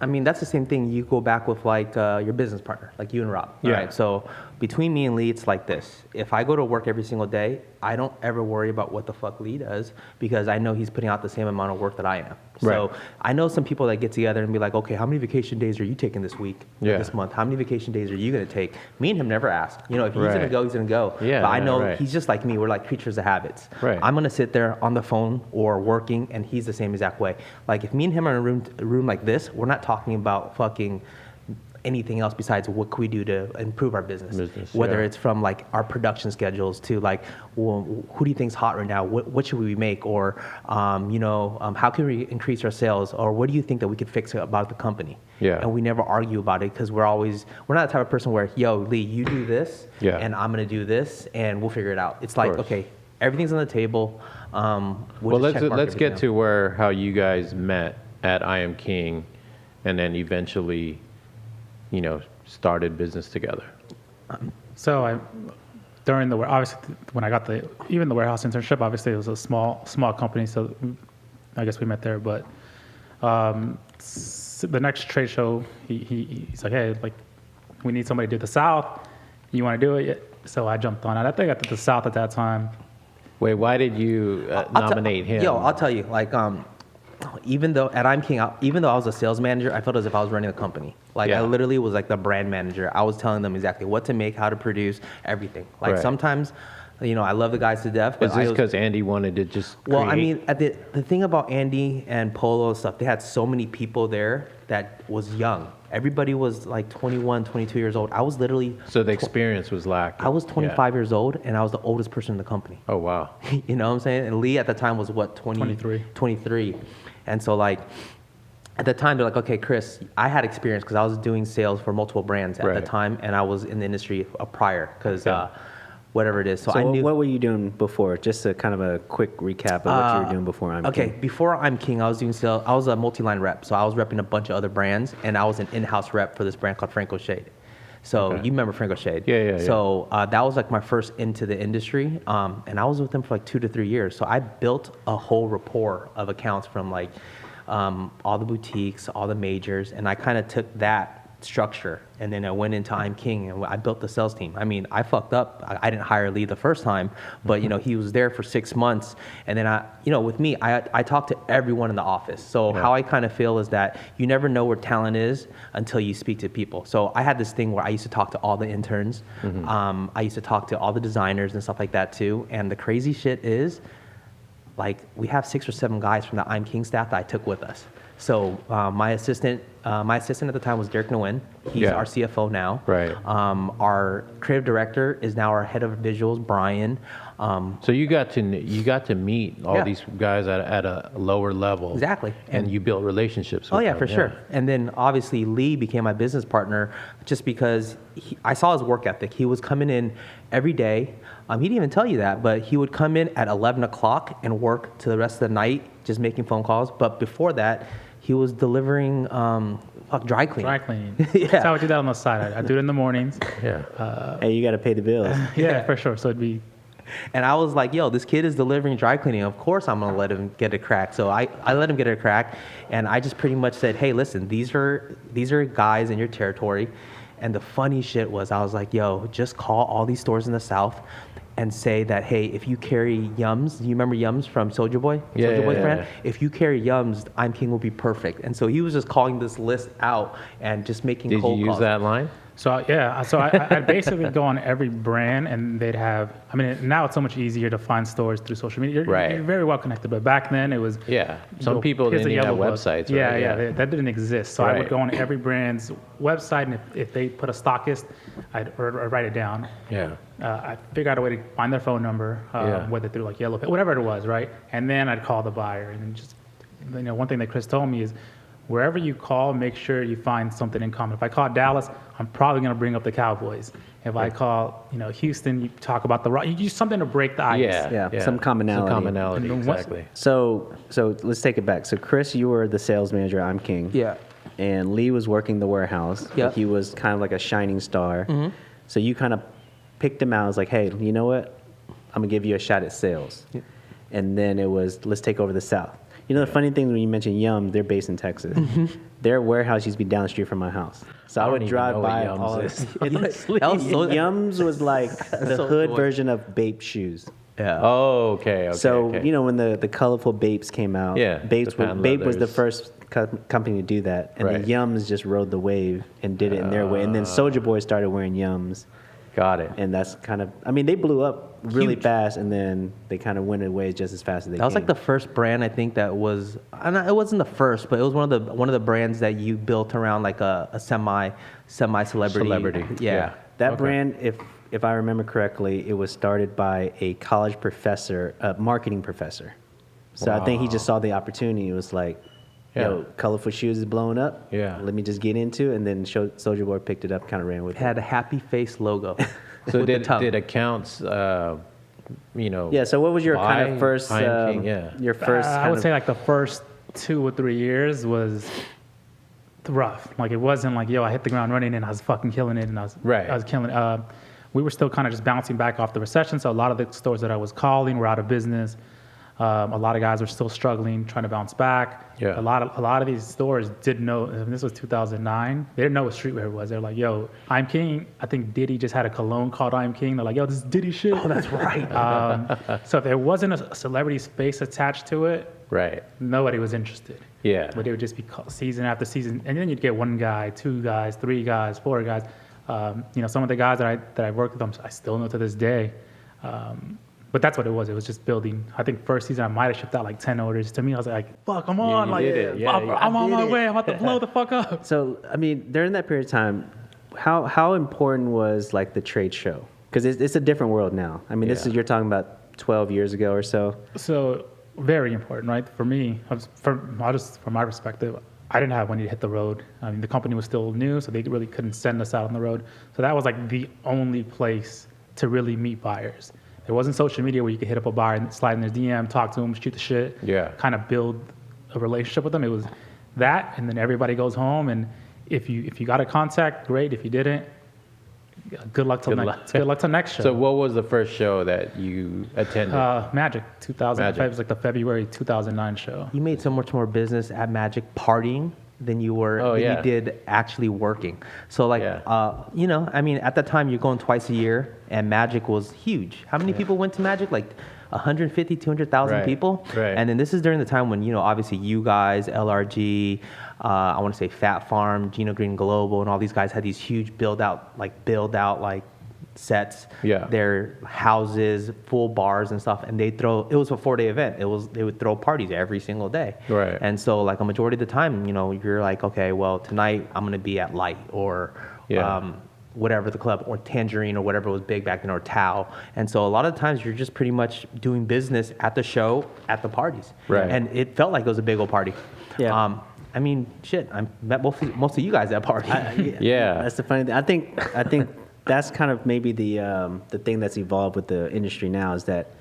[SPEAKER 3] I mean, that's the same thing. You go back with like your business partner, like you and Rob.
[SPEAKER 1] Yeah.
[SPEAKER 3] Right? So between me and Lee, it's like this. If I go to work every single day, I don't ever worry about what the fuck Lee does because I know he's putting out the same amount of work that I am. So
[SPEAKER 1] Right.
[SPEAKER 3] I know some people that get together and be like, okay, how many vacation days are you taking this week,
[SPEAKER 1] Yeah.
[SPEAKER 3] this month? How many vacation days are you going to take? Me and him never ask. You know, if he's going to
[SPEAKER 1] Right.
[SPEAKER 3] go, he's going to go.
[SPEAKER 1] Yeah,
[SPEAKER 3] but I
[SPEAKER 1] yeah,
[SPEAKER 3] know
[SPEAKER 1] right.
[SPEAKER 3] he's just like me. We're like creatures of habits.
[SPEAKER 1] Right.
[SPEAKER 3] I'm going to sit there on the phone or working, and he's the same exact way. Like if me and him are in a room like this, we're not talking about fucking anything else besides what can we do to improve our business. Whether
[SPEAKER 1] Yeah.
[SPEAKER 3] it's from like our production schedules to like, well, who do you think's hot right now? What should we make? Or, how can we increase our sales? Or what do you think that we could fix about the company?
[SPEAKER 1] Yeah.
[SPEAKER 3] And we never argue about it because we're not the type of person where, yo, Lee, you do this,
[SPEAKER 1] Yeah.
[SPEAKER 3] and I'm gonna do this, and we'll figure it out. It's like,
[SPEAKER 1] course.
[SPEAKER 3] okay, everything's on the table.
[SPEAKER 1] Well,
[SPEAKER 3] Just
[SPEAKER 1] let's
[SPEAKER 3] check mark
[SPEAKER 1] let's get
[SPEAKER 3] everything
[SPEAKER 1] to how you guys met at I Am King, and then eventually, started business together.
[SPEAKER 4] So during obviously when I got even the warehouse internship, obviously it was a small company, so I guess we met there. But the next trade show, he's like, hey, like we need somebody to do the South. You want to do it? So I jumped on it. I think I did the South at that time.
[SPEAKER 1] Wait, why did you nominate him?
[SPEAKER 3] Yo, I'll tell you, like, even though at I'm King, even though I was a sales manager, I felt as if I was running a company. Like
[SPEAKER 1] Yeah.
[SPEAKER 3] I literally was like the brand manager. I was telling them exactly what to make, how to produce, everything. Like
[SPEAKER 1] Right.
[SPEAKER 3] sometimes, I love the guys to death. But
[SPEAKER 1] Is this because Andy wanted to just
[SPEAKER 3] well, I
[SPEAKER 1] create?
[SPEAKER 3] mean, the thing about Andy and Polo and stuff, they had so many people there that was young. Everybody was like 21, 22 years old. I was literally,
[SPEAKER 1] So the experience was lacking.
[SPEAKER 3] I was
[SPEAKER 1] Yeah.
[SPEAKER 3] 25 years old, and I was the oldest person in the company.
[SPEAKER 1] Oh, wow.
[SPEAKER 3] You know what I'm saying? And Lee at the time was what,
[SPEAKER 4] 23.
[SPEAKER 3] 23. And so like, at the time, they're like, okay, Chris, I had experience because I was doing sales for multiple brands at the
[SPEAKER 1] Right.
[SPEAKER 3] time, and I was in the industry prior because
[SPEAKER 1] Okay.
[SPEAKER 3] whatever it is. So
[SPEAKER 2] So
[SPEAKER 3] I knew.
[SPEAKER 2] what were you doing before? Just a kind of a quick recap of what you were doing before I'm
[SPEAKER 3] Okay,
[SPEAKER 2] King.
[SPEAKER 3] before I'm King, I was doing sales. I was a multi-line rep, so I was repping a bunch of other brands, and I was an in-house rep for this brand called Franco Shade. So
[SPEAKER 1] Okay.
[SPEAKER 3] you remember Franco Shade?
[SPEAKER 1] Yeah.
[SPEAKER 3] So that was like my first into the industry, and I was with them for like 2 to 3 years. So I built a whole rapport of accounts from like all the boutiques, all the majors, and I kind of took that structure and then I went into I'm King and I built the sales team. I mean, I fucked up. I didn't hire Lee the first time, but he was there for 6 months, and then with me, I talked to everyone in the office. So
[SPEAKER 1] Yeah.
[SPEAKER 3] how I kind of feel is that you never know where talent is until you speak to people. So I had this thing where I used to talk to all the interns. I used to talk to all the designers and stuff like that too. And the crazy shit is, like, we have 6 or 7 guys from the I'm King staff that I took with us. So my assistant at the time was Derek Nguyen. He's
[SPEAKER 1] Yeah.
[SPEAKER 3] our CFO now.
[SPEAKER 1] Right.
[SPEAKER 3] Our creative director is now our head of visuals, Brian.
[SPEAKER 1] So you got to meet all
[SPEAKER 3] Yeah.
[SPEAKER 1] these guys at a lower level.
[SPEAKER 3] Exactly.
[SPEAKER 1] And you built relationships with
[SPEAKER 3] Oh yeah,
[SPEAKER 1] them.
[SPEAKER 3] for sure. And then obviously Lee became my business partner just because I saw his work ethic. He was coming in every day. He didn't even tell you that, but he would come in at 11 o'clock and work to the rest of the night, just making phone calls. But before that, he was delivering dry cleaning.
[SPEAKER 4] Dry cleaning.
[SPEAKER 3] Yeah.
[SPEAKER 4] That's how I do that on the side. I do it in the mornings.
[SPEAKER 1] Yeah.
[SPEAKER 2] Hey, you got to pay the bills.
[SPEAKER 4] Yeah, for sure. So it'd be
[SPEAKER 3] And I was like, yo, this kid is delivering dry cleaning. Of course I'm going to let him get a crack. So I let him get a crack. And I just pretty much said, hey, listen, these are guys in your territory. And the funny shit was I was like, yo, just call all these stores in the South and say that, hey, if you carry Yums, do you remember Yums from Soulja Boy?
[SPEAKER 1] Yeah,
[SPEAKER 3] Soulja Boy's
[SPEAKER 1] yeah,
[SPEAKER 3] brand?
[SPEAKER 1] yeah.
[SPEAKER 3] If you carry Yums, I'm King will be perfect. And so he was just calling this list out and just making
[SPEAKER 1] Did you
[SPEAKER 3] cold
[SPEAKER 1] use
[SPEAKER 3] calls.
[SPEAKER 1] that line?
[SPEAKER 4] So I'd basically go on every brand, and they'd have. I mean, now it's so much easier to find stores through social media.
[SPEAKER 1] Right.
[SPEAKER 4] You're very well connected, but back then it was.
[SPEAKER 1] Yeah. Some
[SPEAKER 4] go,
[SPEAKER 1] people
[SPEAKER 4] here's
[SPEAKER 1] didn't
[SPEAKER 4] the
[SPEAKER 1] even have
[SPEAKER 4] yellow book.
[SPEAKER 1] websites.
[SPEAKER 4] Yeah,
[SPEAKER 1] right?
[SPEAKER 4] yeah, that didn't exist. So I
[SPEAKER 1] Right.
[SPEAKER 4] would go on every brand's website, and if they put a stockist, or write it down.
[SPEAKER 1] Yeah.
[SPEAKER 4] I'd figure out a way to find their phone number,
[SPEAKER 1] Yeah.
[SPEAKER 4] whether through like Yellow Page, whatever it was, right? And then I'd call the buyer, and then just, one thing that Chris told me is, wherever you call, make sure you find something in common. If I call Dallas, I'm probably going to bring up the Cowboys. If I call, Houston, you talk about the Rock. You use something to break the ice.
[SPEAKER 1] Yeah.
[SPEAKER 2] Yeah, some commonality.
[SPEAKER 1] Some commonality,
[SPEAKER 4] And then once-
[SPEAKER 1] exactly.
[SPEAKER 2] So let's take it back. So Chris, you were the sales manager at I'm King.
[SPEAKER 3] Yeah.
[SPEAKER 2] And Lee was working the warehouse.
[SPEAKER 3] Yeah.
[SPEAKER 2] He was kind of like a shining star. So you kind of picked him out. I was like, hey, you know what? I'm gonna give you a shot at sales. And then it was, let's take over the South. You know, the funny thing when you mentioned Yum, they're based in Texas. Their warehouse used to be down the street from my house. So I
[SPEAKER 1] don't
[SPEAKER 2] would
[SPEAKER 1] even
[SPEAKER 2] drive
[SPEAKER 1] know what
[SPEAKER 2] by
[SPEAKER 1] Yums
[SPEAKER 2] all
[SPEAKER 1] is.
[SPEAKER 3] That was so-
[SPEAKER 2] Yums was like the
[SPEAKER 3] So
[SPEAKER 2] hood
[SPEAKER 3] cool.
[SPEAKER 2] version of Bape shoes.
[SPEAKER 3] Yeah.
[SPEAKER 1] Oh, okay.
[SPEAKER 2] So,
[SPEAKER 1] okay.
[SPEAKER 2] you know, when the colorful Bapes came out,
[SPEAKER 1] Yeah,
[SPEAKER 2] Bapes
[SPEAKER 1] the patent
[SPEAKER 2] Bape was the
[SPEAKER 1] leathers.
[SPEAKER 2] first company to do that. And
[SPEAKER 1] Right.
[SPEAKER 2] the Yums just rode the wave and did it in their way. And then Soulja Boy started wearing Yums.
[SPEAKER 1] Got it.
[SPEAKER 2] And that's kind of, I mean, they blew up really
[SPEAKER 3] Huge.
[SPEAKER 2] fast, and then they kind of went away just as fast as they
[SPEAKER 3] That was
[SPEAKER 2] came.
[SPEAKER 3] like the first brand I think that was, and it wasn't the first, but it was one of the brands that you built around like a semi celebrity.
[SPEAKER 1] Celebrity, yeah.
[SPEAKER 2] That
[SPEAKER 1] Okay.
[SPEAKER 2] brand, if I remember correctly, it was started by a college professor, a marketing professor. So I think he just saw the opportunity. It was like, yo,
[SPEAKER 1] Yeah.
[SPEAKER 2] colorful shoes is blowing up.
[SPEAKER 1] Yeah.
[SPEAKER 2] Let me just get into it. And then Soulja Boy picked it up, kind of ran with
[SPEAKER 3] It had a happy face logo.
[SPEAKER 1] So
[SPEAKER 3] with the
[SPEAKER 1] did
[SPEAKER 3] tongue.
[SPEAKER 1] accounts, you know?
[SPEAKER 2] Yeah. So what was your kind
[SPEAKER 1] buy
[SPEAKER 2] of first,
[SPEAKER 1] Lion King? Yeah.
[SPEAKER 2] your first?
[SPEAKER 4] I
[SPEAKER 2] kind
[SPEAKER 4] would
[SPEAKER 2] of-
[SPEAKER 4] say like the first 2 or 3 years was rough. Like it wasn't like, yo, I hit the ground running and I was fucking killing it and I
[SPEAKER 1] Right.
[SPEAKER 4] was killing it. We were still kind of just bouncing back off the recession. So a lot of the stores that I was calling were out of business. A lot of guys were still struggling, trying to bounce back.
[SPEAKER 1] Yeah.
[SPEAKER 4] A lot of these stores didn't know, and this was 2009. They didn't know what streetwear was. They're like, yo, I'm King. I think Diddy just had a cologne called I'm King. They're like, yo, this is Diddy shit.
[SPEAKER 3] Oh, that's right.
[SPEAKER 4] So if there wasn't a celebrity's face attached to it,
[SPEAKER 1] Right.
[SPEAKER 4] nobody was interested.
[SPEAKER 1] Yeah.
[SPEAKER 4] But it would just be season after season, and then you'd get 1 guy, 2 guys, 3 guys, 4 guys. You know, some of the guys that I worked with, I still know to this day. But that's what it was. It was just building. I think first season I might have shipped out like 10 orders. To me, I was like, "Fuck, I'm on!
[SPEAKER 1] you
[SPEAKER 4] Like,
[SPEAKER 1] did it. Yeah,
[SPEAKER 4] I'm on
[SPEAKER 2] did
[SPEAKER 4] my
[SPEAKER 2] it.
[SPEAKER 4] way. I'm about to blow the fuck up."
[SPEAKER 2] So, I mean, during that period of time, how important was like the trade show? Because it's a different world now. I mean, this
[SPEAKER 1] Yeah.
[SPEAKER 2] is, you're talking about 12 years ago or so.
[SPEAKER 4] So very important, right? For me, from my perspective, I didn't have money to hit the road. I mean, the company was still new, so they really couldn't send us out on the road. So that was like the only place to really meet buyers. There wasn't social media where you could hit up a buyer and slide in their DM, talk to them, shoot the shit,
[SPEAKER 1] Yeah.
[SPEAKER 4] kind of build a relationship with them. It was that, and then everybody goes home, and if you got a contact, great. If you didn't, good luck till
[SPEAKER 1] Good
[SPEAKER 4] next.
[SPEAKER 1] luck.
[SPEAKER 4] Good luck till next show.
[SPEAKER 1] So what was the first show that you attended?
[SPEAKER 4] Magic 2000.
[SPEAKER 1] Magic.
[SPEAKER 4] It was like the February 2009 show.
[SPEAKER 3] You made so much more business at Magic partying than you were
[SPEAKER 1] Oh,
[SPEAKER 3] than
[SPEAKER 1] yeah.
[SPEAKER 3] you did actually working. So like
[SPEAKER 1] Yeah.
[SPEAKER 3] you know, I mean at the time you're going twice a year and Magic was huge. How many people went to Magic? Like 150, 200,000
[SPEAKER 1] Right,
[SPEAKER 3] people.
[SPEAKER 1] right.
[SPEAKER 3] And then this is during the time when, you know, obviously you guys, LRG, I want to say Fat Farm, Gino Green Global, and all these guys had these huge build out like sets.
[SPEAKER 1] Yeah.
[SPEAKER 3] Their houses, full bars and stuff, and it was a 4-day event. They would throw parties every single day.
[SPEAKER 1] Right.
[SPEAKER 3] And so like a majority of the time, you know, you're like, okay, well tonight I'm gonna be at Light or
[SPEAKER 1] Yeah.
[SPEAKER 3] whatever the club, or Tangerine or whatever was big back then, or Tao. And so a lot of times you're just pretty much doing business at the show, at the parties.
[SPEAKER 1] Right.
[SPEAKER 3] And it felt like it was a big old party.
[SPEAKER 2] Yeah.
[SPEAKER 3] I mean, shit, I met most of you guys at party.
[SPEAKER 1] Yeah.
[SPEAKER 2] That's the funny thing. I think that's kind of maybe the thing that's evolved with the industry now is that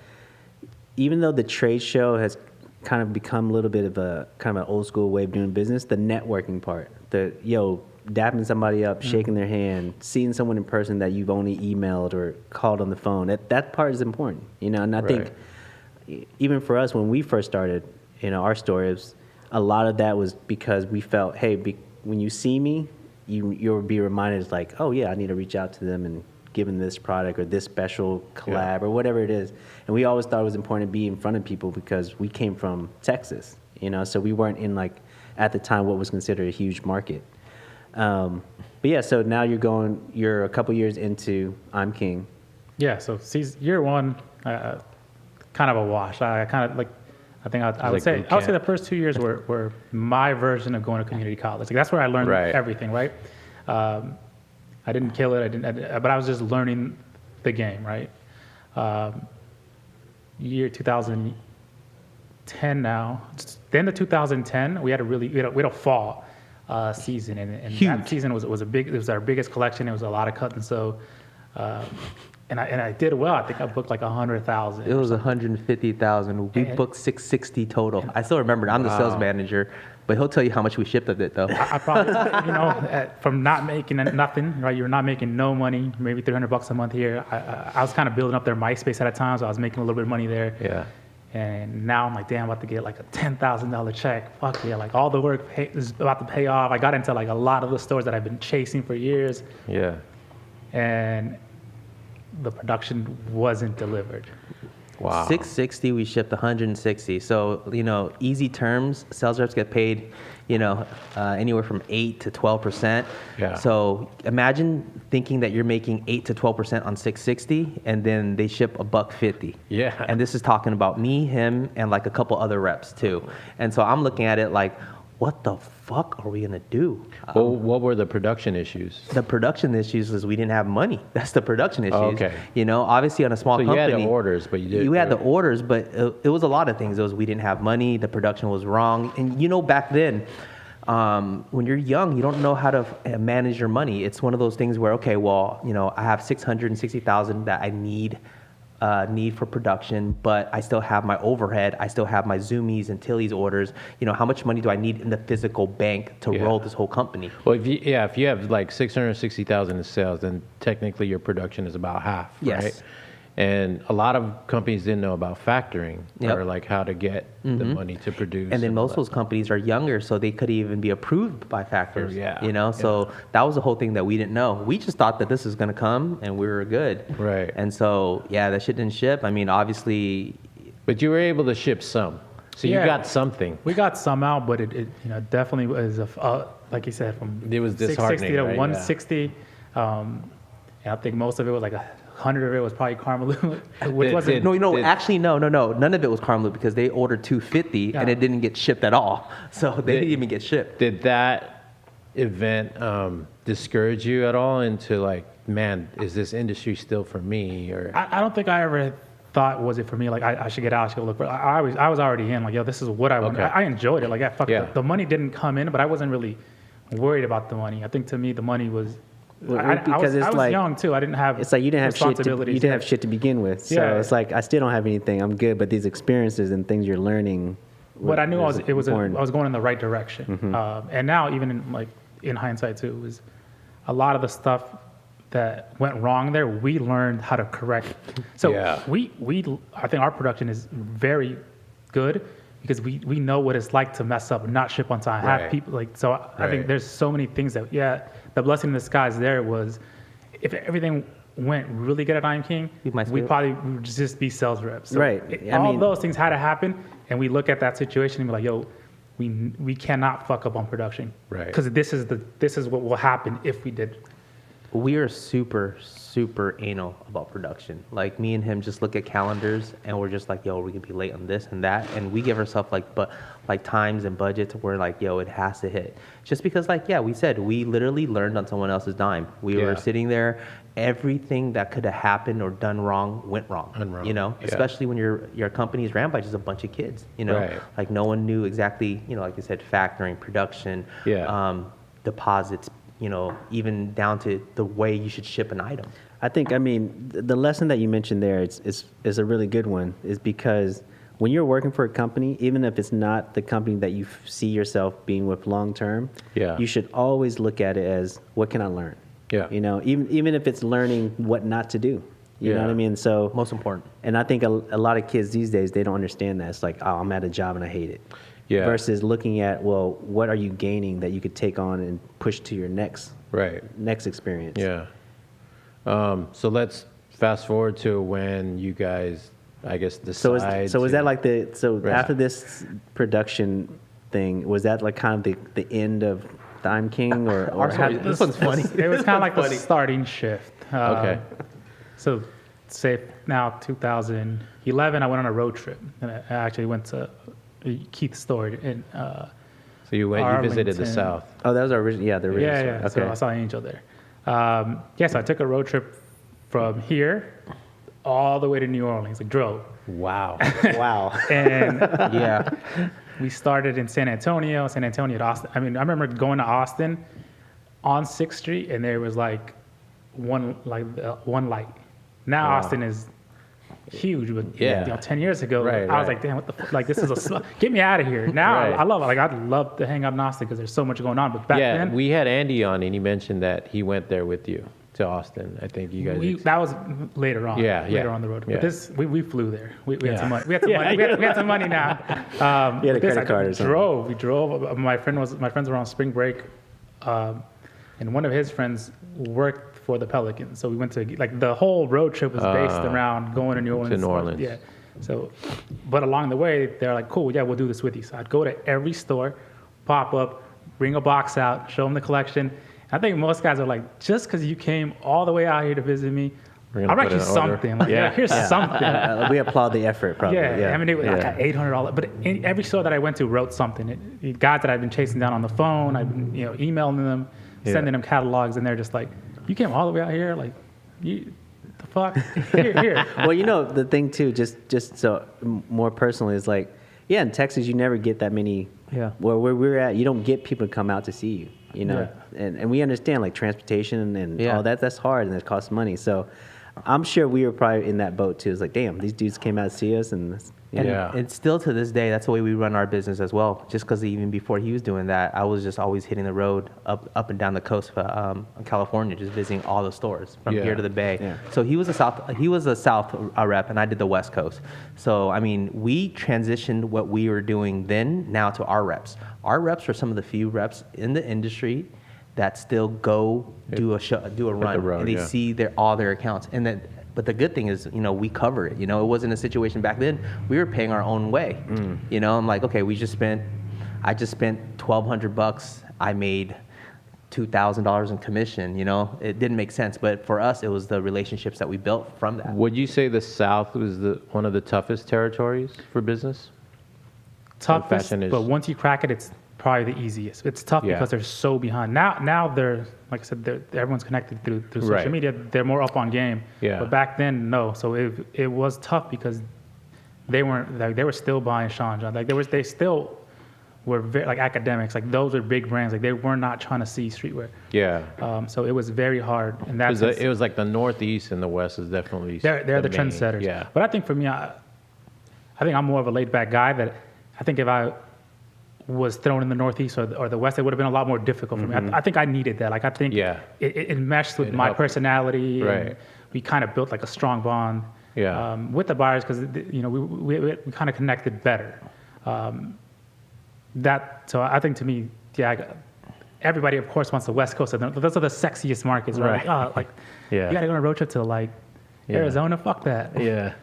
[SPEAKER 2] even though the trade show has kind of become a little bit of a kind of an old school way of doing business, the networking part, dapping somebody up, shaking their hand, seeing someone in person that you've only emailed or called on the phone, that part is important, you know. And I think even for us when we first started, you know, our story was a lot of that was because we felt, hey, when you see me, you'll be reminded like, oh yeah, I need to reach out to them and give them this product or this special collab or whatever it is. And we always thought it was important to be in front of people because we came from Texas, you know, so we weren't in like at the time what was considered a huge market. But yeah, so now you're a couple years into I'm King.
[SPEAKER 4] Yeah, so year 1, kind of a wash. I kind of like, I think I would
[SPEAKER 1] like
[SPEAKER 4] say
[SPEAKER 1] boot
[SPEAKER 4] I would say
[SPEAKER 1] camp.
[SPEAKER 4] the first 2 years were my version of going to community college. Like that's where I learned
[SPEAKER 1] Right.
[SPEAKER 4] everything, right? I didn't kill it, but I was just learning the game, right? Year 2010 now. The end of 2010, we had a fall season, and that season was our biggest collection. It was a lot of cut and sew. And I did well. I think I booked like 100,000.
[SPEAKER 3] It was 150,000. We booked 660 total. I still remember. I'm the sales manager, but he'll tell you how much we shipped of it, though.
[SPEAKER 4] I probably, you know, from not making nothing, right? You're not making no money, maybe $300 a month here. I was kind of building up their MySpace at a time, so I was making a little bit of money there.
[SPEAKER 1] Yeah.
[SPEAKER 4] And now I'm like, damn, I'm about to get like a $10,000 check. Fuck yeah, like all the work is about to pay off. I got into like a lot of the stores that I've been chasing for years,
[SPEAKER 1] Yeah.
[SPEAKER 4] and the production wasn't delivered.
[SPEAKER 1] Wow.
[SPEAKER 3] 660, we shipped 160. So, easy terms, sales reps get paid, anywhere from 8 to 12%.
[SPEAKER 1] Yeah.
[SPEAKER 3] So imagine thinking that you're making 8 to 12% on 660, and then they ship $150.
[SPEAKER 1] Yeah.
[SPEAKER 3] And this is talking about me, him, and like a couple other reps too. And so I'm looking at it like, what the fuck are we gonna do?
[SPEAKER 1] Well, what were the production issues?
[SPEAKER 3] The production issues is we didn't have money. That's the production issues.
[SPEAKER 1] Oh, okay.
[SPEAKER 3] Obviously on a small
[SPEAKER 1] So
[SPEAKER 3] company.
[SPEAKER 1] you had the orders, but you didn't.
[SPEAKER 3] You had the orders, but it was a lot of things. It was we didn't have money. The production was wrong. And back then, when you're young, you don't know how to manage your money. It's one of those things where, okay, well, I have $660,000 that I need for production, but I still have my overhead. I still have my Zoomies and Tilly's orders. How much money do I need in the physical bank to roll this whole company?
[SPEAKER 1] Well, if you have like 660,000 in sales, then technically your production is about half,
[SPEAKER 3] Yes.
[SPEAKER 1] right? And a lot of companies didn't know about factoring
[SPEAKER 3] Yep.
[SPEAKER 1] or like how to get the money to produce.
[SPEAKER 3] And then
[SPEAKER 1] all
[SPEAKER 3] most of
[SPEAKER 1] that.
[SPEAKER 3] those companies are younger, so they could even be approved by factors.
[SPEAKER 1] Yeah.
[SPEAKER 3] So that was the whole thing that we didn't know. We just thought that this was going to come, and we were good.
[SPEAKER 1] Right.
[SPEAKER 3] And so, that shit didn't ship. I mean, obviously,
[SPEAKER 1] But you were able to ship some, so you
[SPEAKER 4] Yeah.
[SPEAKER 1] got something.
[SPEAKER 4] We got some out, but it definitely was like you said, from
[SPEAKER 1] It was
[SPEAKER 4] 660
[SPEAKER 1] disheartening,
[SPEAKER 4] to
[SPEAKER 1] right? Yeah.
[SPEAKER 4] 160. And I think most of it was like 100 of it was probably Carmelou, which
[SPEAKER 1] Did-
[SPEAKER 4] wasn't.
[SPEAKER 3] no,
[SPEAKER 1] Did-
[SPEAKER 3] actually, no. None of it was Carmelou because they ordered 250 and
[SPEAKER 4] Yeah.
[SPEAKER 3] it didn't get shipped at all. So they didn't even get shipped.
[SPEAKER 1] Did that event discourage you at all into like, man, is this industry still for me? Or
[SPEAKER 4] I don't think I ever thought, was it for me? Like I should get out, I should go look for it. I was already in, like, yo, this is what I want.
[SPEAKER 1] Okay.
[SPEAKER 4] I enjoyed it. Like, fuck
[SPEAKER 1] Yeah.
[SPEAKER 4] the money didn't come in, but I wasn't really worried about the money. I think to me, the money was,
[SPEAKER 2] Because
[SPEAKER 4] I was young too. I didn't have
[SPEAKER 2] It's like you didn't have shit.
[SPEAKER 4] responsibilities.
[SPEAKER 2] You didn't have shit to begin with. So
[SPEAKER 4] Yeah.
[SPEAKER 2] it's like I still don't have anything. I'm good, but these experiences and things you're learning.
[SPEAKER 4] But I knew I was
[SPEAKER 2] important.
[SPEAKER 4] going in the right direction. And now, even in hindsight too, was a lot of the stuff that went wrong there, we learned how to correct. So
[SPEAKER 1] Yeah.
[SPEAKER 4] I think our production is very good because we know what it's like to mess up and not ship on time.
[SPEAKER 1] Right.
[SPEAKER 4] Have people I
[SPEAKER 1] Right.
[SPEAKER 4] think there's so many things that the blessing in disguise there was if everything went really good at I'm King, we probably would just be sales reps. So
[SPEAKER 2] Right.
[SPEAKER 4] all those things had to happen, and we look at that situation and be like, yo, we cannot fuck up on production,
[SPEAKER 1] Right.
[SPEAKER 4] Because this is what will happen if we did.
[SPEAKER 3] We are super, super anal about production. Like me and him just look at calendars and we're just like, yo, we could be late on this and that. And we give ourselves like times and budgets where like, yo, it has to hit. Just because we said, we literally learned on someone else's dime. We
[SPEAKER 1] Yeah.
[SPEAKER 3] were sitting there, everything that could have happened or done wrong went wrong.
[SPEAKER 1] Went wrong. Yeah.
[SPEAKER 3] Especially when your company is ran by just a bunch of kids,
[SPEAKER 1] Right.
[SPEAKER 3] Like no one knew exactly, like you said, factoring, production, deposits, even down to the way you should ship an item.
[SPEAKER 2] I think, the lesson that you mentioned there is a really good one, is because when you're working for a company, even if it's not the company that you see yourself being with long term, you should always look at it as, what can I learn?
[SPEAKER 1] Yeah.
[SPEAKER 2] Even if it's learning what not to do. You know what I mean? So
[SPEAKER 3] Most important.
[SPEAKER 2] And I think a lot of kids these days, they don't understand that. It's like, oh, I'm at a job and I hate it.
[SPEAKER 1] Yeah.
[SPEAKER 2] Versus looking at, well, what are you gaining that you could take on and push to your next experience?
[SPEAKER 1] Yeah. So let's fast forward to when you guys, I guess, decide.
[SPEAKER 2] So was that like
[SPEAKER 1] Right.
[SPEAKER 2] after this production thing, was that like kind of the end of the I'm King or
[SPEAKER 3] This one's funny.
[SPEAKER 4] It was kind of like the starting shift.
[SPEAKER 1] Okay.
[SPEAKER 4] So, say now 2011, I went on a road trip, and I actually went to Keith's store in.
[SPEAKER 1] So you visited the
[SPEAKER 4] Arlington.
[SPEAKER 2] Oh,
[SPEAKER 1] South.
[SPEAKER 2] that was our original. Yeah, the original.
[SPEAKER 4] Yeah.
[SPEAKER 2] story.
[SPEAKER 4] So I saw Angel there. So I took a road trip from here all the way to New Orleans. I drove,
[SPEAKER 1] Wow.
[SPEAKER 2] Wow.
[SPEAKER 4] and
[SPEAKER 3] Yeah.
[SPEAKER 4] we started in San Antonio to Austin. I mean, I remember going to Austin on 6th Street, and there was like one light. Now
[SPEAKER 1] Wow.
[SPEAKER 4] Austin is huge, but
[SPEAKER 1] Yeah.
[SPEAKER 4] 10 years ago,
[SPEAKER 1] Right,
[SPEAKER 4] I was
[SPEAKER 1] right.
[SPEAKER 4] like, damn, what the fuck? Like, this is get me out of here. Now
[SPEAKER 1] Right.
[SPEAKER 4] I love it. Like, I'd love to hang out in Austin because there's so much going on. But back
[SPEAKER 1] Yeah,
[SPEAKER 4] then,
[SPEAKER 1] we had Andy on, and he mentioned that he went there with you. to Austin. I think you guys.
[SPEAKER 4] That was later on.
[SPEAKER 1] Yeah, yeah,
[SPEAKER 4] Later on the road.
[SPEAKER 1] yeah.
[SPEAKER 4] But this, we flew there. We had
[SPEAKER 1] Yeah.
[SPEAKER 4] some money. We had some money. We had some money now.
[SPEAKER 2] You had a
[SPEAKER 4] this,
[SPEAKER 2] credit card or something.
[SPEAKER 4] We drove. My friends were on spring break, and one of his friends worked for the Pelicans. So we went to, like, the whole road trip was based around going to New Orleans.
[SPEAKER 1] New Orleans.
[SPEAKER 4] Yeah. So, but along the way, they're like, cool, yeah, we'll do this with you. So I'd go to every store, pop up, bring a box out, show them the collection. I think most guys are like, just because you came all the way out here to visit me,
[SPEAKER 1] We're
[SPEAKER 4] I'll
[SPEAKER 1] gonna
[SPEAKER 4] write
[SPEAKER 1] put
[SPEAKER 4] you
[SPEAKER 1] in an order.
[SPEAKER 4] something. Like,
[SPEAKER 1] Yeah.
[SPEAKER 4] here's something.
[SPEAKER 2] We applaud the effort, probably.
[SPEAKER 4] Yeah, I mean, it was like
[SPEAKER 1] Yeah.
[SPEAKER 4] $800. But every store that I went to wrote something. Guys that I've been chasing down on the phone, I've been, emailing them, sending them catalogs, and they're just like, you came all the way out here? Like, the fuck? Here.
[SPEAKER 2] Well, the thing too, just so more personally, is like, yeah, in Texas, you never get that many.
[SPEAKER 3] Yeah.
[SPEAKER 2] Where we're at, you don't get people to come out to see you. And we understand, like, transportation and
[SPEAKER 3] Yeah.
[SPEAKER 2] all that. That's hard and it costs money. So I'm sure we were probably in that boat too. It's like, damn, these dudes came out to see us, and
[SPEAKER 3] And,
[SPEAKER 1] Yeah.
[SPEAKER 3] and still to this day, that's the way we run our business as well. Just because even before he was doing that, I was just always hitting the road up and down the coast of California, just visiting all the stores from
[SPEAKER 1] Yeah.
[SPEAKER 3] here to the Bay.
[SPEAKER 2] Yeah.
[SPEAKER 3] So he was a South rep, and I did the West Coast. So I mean, we transitioned what we were doing then now to our reps. Our reps are some of the few reps in the industry that still go do a run,
[SPEAKER 1] road,
[SPEAKER 3] and they
[SPEAKER 1] yeah.
[SPEAKER 3] see all their accounts, and then. But the good thing is, we cover it. It wasn't a situation back then. We were paying our own way. I'm like, okay, I just spent $1,200. I made $2,000 in commission. It didn't make sense. But for us, it was the relationships that we built from that.
[SPEAKER 1] Would you say the South was one of the toughest territories for business?
[SPEAKER 4] Toughest,
[SPEAKER 1] fashion is-
[SPEAKER 4] but once you crack it, it's probably the easiest. It's tough
[SPEAKER 1] Yeah.
[SPEAKER 4] because they're so behind. Now they're, like I said, everyone's connected through social
[SPEAKER 1] Right.
[SPEAKER 4] media. They're more up on game.
[SPEAKER 1] Yeah.
[SPEAKER 4] But back then, no. So it was tough because they weren't, like, they were still buying Sean John. Like, they still were very, like, academics. Like, those are big brands. Like, they were not trying to see streetwear.
[SPEAKER 1] Yeah.
[SPEAKER 4] So it was very hard. And that's
[SPEAKER 1] It was like the Northeast and the West is definitely.
[SPEAKER 4] they're the
[SPEAKER 1] main.
[SPEAKER 4] trendsetters.
[SPEAKER 1] Yeah.
[SPEAKER 4] But I think for me, I think I'm more of a laid back guy. That I think if I was thrown in the Northeast or the West, it would have been a lot more difficult for me. I think I needed that. Like, I think
[SPEAKER 1] Yeah.
[SPEAKER 4] it meshed with
[SPEAKER 1] It
[SPEAKER 4] my
[SPEAKER 1] helped.
[SPEAKER 4] personality. And
[SPEAKER 1] Right.
[SPEAKER 4] we kind of built like a strong bond
[SPEAKER 1] Yeah.
[SPEAKER 4] with the buyers because we kind of connected better. So I think to me, everybody of course wants the West Coast. And those are the sexiest markets, right?
[SPEAKER 1] Right. Yeah.
[SPEAKER 4] You got to go on a road trip to like
[SPEAKER 1] Yeah.
[SPEAKER 4] Arizona. Fuck that.
[SPEAKER 1] Yeah.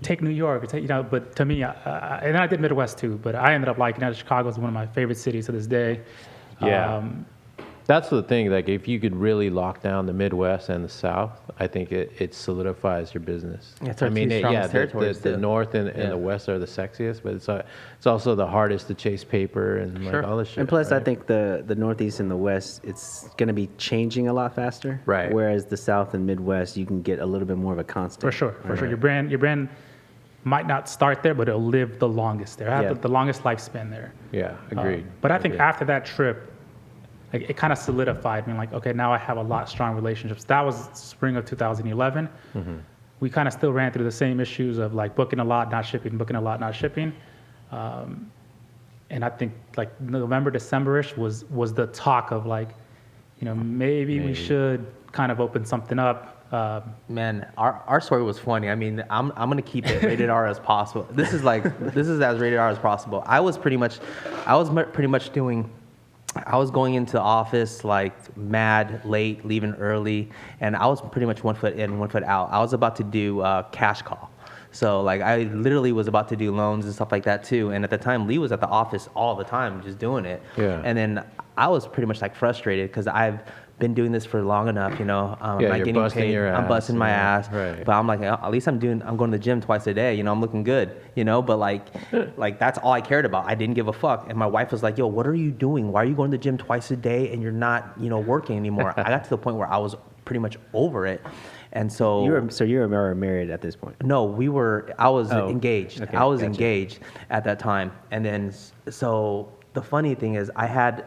[SPEAKER 4] Take New York, or take, but to me, and then I did Midwest too, but I ended up liking it. Chicago is one of my favorite cities to this day.
[SPEAKER 1] Yeah. That's the thing. Like, if you could really lock down the Midwest and the South, I think it solidifies your business.
[SPEAKER 3] It's our two strongest territories,
[SPEAKER 1] the
[SPEAKER 3] too.
[SPEAKER 1] North and
[SPEAKER 3] Yeah.
[SPEAKER 1] the West are the sexiest, but it's also the hardest to chase paper and like
[SPEAKER 3] Sure.
[SPEAKER 1] all this shit.
[SPEAKER 2] And plus, I
[SPEAKER 1] right?
[SPEAKER 2] think the Northeast and the West, it's going to be changing a lot faster.
[SPEAKER 1] Right.
[SPEAKER 2] Whereas the South and Midwest, you can get a little bit more of a constant.
[SPEAKER 4] For sure. Your brand might not start there, but it'll live the longest there.
[SPEAKER 2] Yeah.
[SPEAKER 4] The longest lifespan there.
[SPEAKER 1] Yeah, agreed.
[SPEAKER 4] But I think
[SPEAKER 1] Agreed.
[SPEAKER 4] after that trip, like, it kind of solidified me. Like, okay, now I have a lot strong relationships. That was spring of 2011. We kind of still ran through the same issues of like booking a lot, not shipping, booking a lot, not shipping. And I think like November, December-ish was the talk of like, maybe we should kind of open something up.
[SPEAKER 3] Man, our story was funny. I mean, I'm gonna keep it rated R as possible. This is as rated R as possible. I was pretty much doing. I was going into the office like mad, late, leaving early, and I was pretty much 1 foot in, 1 foot out. I was about to do cash call. So like I literally was about to do loans and stuff like that too. And at the time, Lee was at the office all the time, just doing it.
[SPEAKER 1] Yeah.
[SPEAKER 3] And then I was pretty much like frustrated because I've been doing this for long enough, I'm
[SPEAKER 1] Yeah,
[SPEAKER 3] not
[SPEAKER 1] you're
[SPEAKER 3] getting
[SPEAKER 1] busting
[SPEAKER 3] paid.
[SPEAKER 1] your
[SPEAKER 3] I'm
[SPEAKER 1] ass,
[SPEAKER 3] busting my
[SPEAKER 1] yeah,
[SPEAKER 3] ass.
[SPEAKER 1] right.
[SPEAKER 3] But I'm like, at least I'm going to the gym twice a day. I'm looking good. But like that's all I cared about. I didn't give a fuck. And my wife was like, yo, what are you doing? Why are you going to the gym twice a day and you're not, working anymore? I got to the point where I was pretty much over it. And so
[SPEAKER 2] You were married at this point.
[SPEAKER 3] no, I was
[SPEAKER 2] Oh,
[SPEAKER 3] engaged.
[SPEAKER 2] okay,
[SPEAKER 3] I was
[SPEAKER 2] gotcha.
[SPEAKER 3] engaged at that time. And then, so the funny thing is I had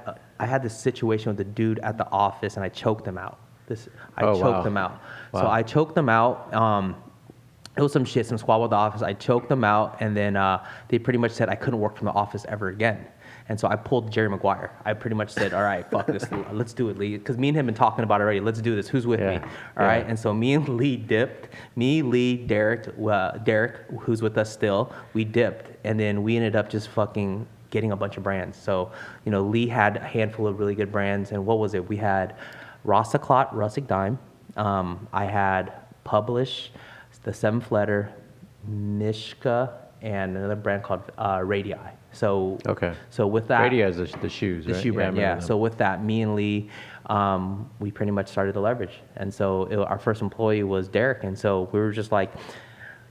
[SPEAKER 3] this situation with the dude at the office and I choked him out. I
[SPEAKER 1] Oh,
[SPEAKER 3] choked
[SPEAKER 1] wow.
[SPEAKER 3] him out. So
[SPEAKER 1] Wow.
[SPEAKER 3] I choked them out. It was some squabble at the office. I choked them out. And then they pretty much said I couldn't work from the office ever again. And so I pulled Jerry Maguire. I pretty much said, all right, fuck this, let's do it, Lee. Because me and him been talking about it already. Let's do this. Who's with me? All right. And so me and Lee dipped. Me, Lee, Derek, who's with us still, we dipped. And then we ended up just fucking getting a bunch of brands. So, Lee had a handful of really good brands. And what was it? We had Rossaclot, Russick Dime. I had Publish, the 7th Letter, Mishka, and another brand called Radii. So with that,
[SPEAKER 1] Radii is the shoes,
[SPEAKER 3] the
[SPEAKER 1] right?
[SPEAKER 3] shoe brand,
[SPEAKER 1] I remember
[SPEAKER 3] yeah.
[SPEAKER 1] them.
[SPEAKER 3] So with that, me and Lee, we pretty much started the leverage. And so our first employee was Derek. And so we were just like,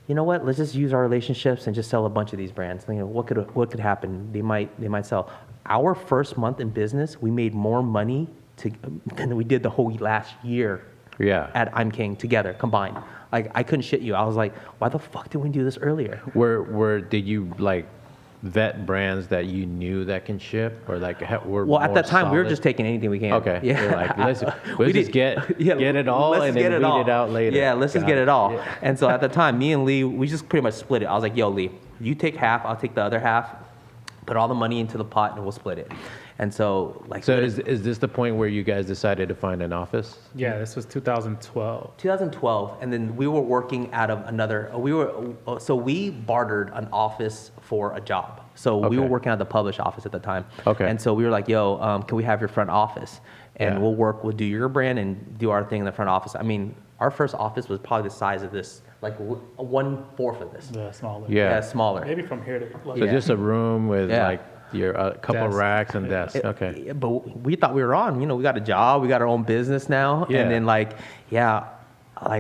[SPEAKER 3] you know what? Let's just use our relationships and just sell a bunch of these brands. What could happen? They might sell. Our first month in business, we made more money than we did the whole last year.
[SPEAKER 1] Yeah.
[SPEAKER 3] At I'm King together combined. Like I couldn't shit you. I was like, why the fuck did we do this earlier?
[SPEAKER 1] Did you like vet brands that you knew that can ship, or like were
[SPEAKER 3] Well, at
[SPEAKER 1] more
[SPEAKER 3] that time, we were
[SPEAKER 1] solid?
[SPEAKER 3] just taking anything we can.
[SPEAKER 1] Okay.
[SPEAKER 3] Yeah.
[SPEAKER 1] You're like, let's
[SPEAKER 3] We
[SPEAKER 1] just
[SPEAKER 3] did-
[SPEAKER 1] get it all
[SPEAKER 3] let's
[SPEAKER 1] and
[SPEAKER 3] get
[SPEAKER 1] then weed it out later.
[SPEAKER 3] Yeah, let's just
[SPEAKER 1] Got
[SPEAKER 3] get it all.
[SPEAKER 1] Yeah.
[SPEAKER 3] And so at the time, me and Lee, we just pretty much split it. I was like, yo, Lee, you take half, I'll take the other half, put all the money into the pot, and we'll split it. And so, like,
[SPEAKER 1] So is this the point where you guys decided to find an office?
[SPEAKER 4] Yeah, this was 2012.
[SPEAKER 3] 2012, and then we were working out of another. So we bartered an office for a job. So we were
[SPEAKER 1] Okay.
[SPEAKER 3] working at the Publish office at the time.
[SPEAKER 1] Okay.
[SPEAKER 3] And so we were like, "Yo, can we have your front office? And
[SPEAKER 1] Yeah.
[SPEAKER 3] we'll do your brand and do our thing in the front office." I mean, our first office was probably the size of this, like 1/4 of this.
[SPEAKER 4] The smaller.
[SPEAKER 1] Yeah.
[SPEAKER 3] Smaller.
[SPEAKER 4] Maybe from here to.
[SPEAKER 1] So
[SPEAKER 3] Yeah.
[SPEAKER 1] just a room with
[SPEAKER 3] Yeah.
[SPEAKER 1] like your couple
[SPEAKER 4] Desk.
[SPEAKER 1] racks and desks. Okay.
[SPEAKER 3] Yeah, but we thought we were on. We got a job, we got our own business now.
[SPEAKER 1] Yeah.
[SPEAKER 3] And then like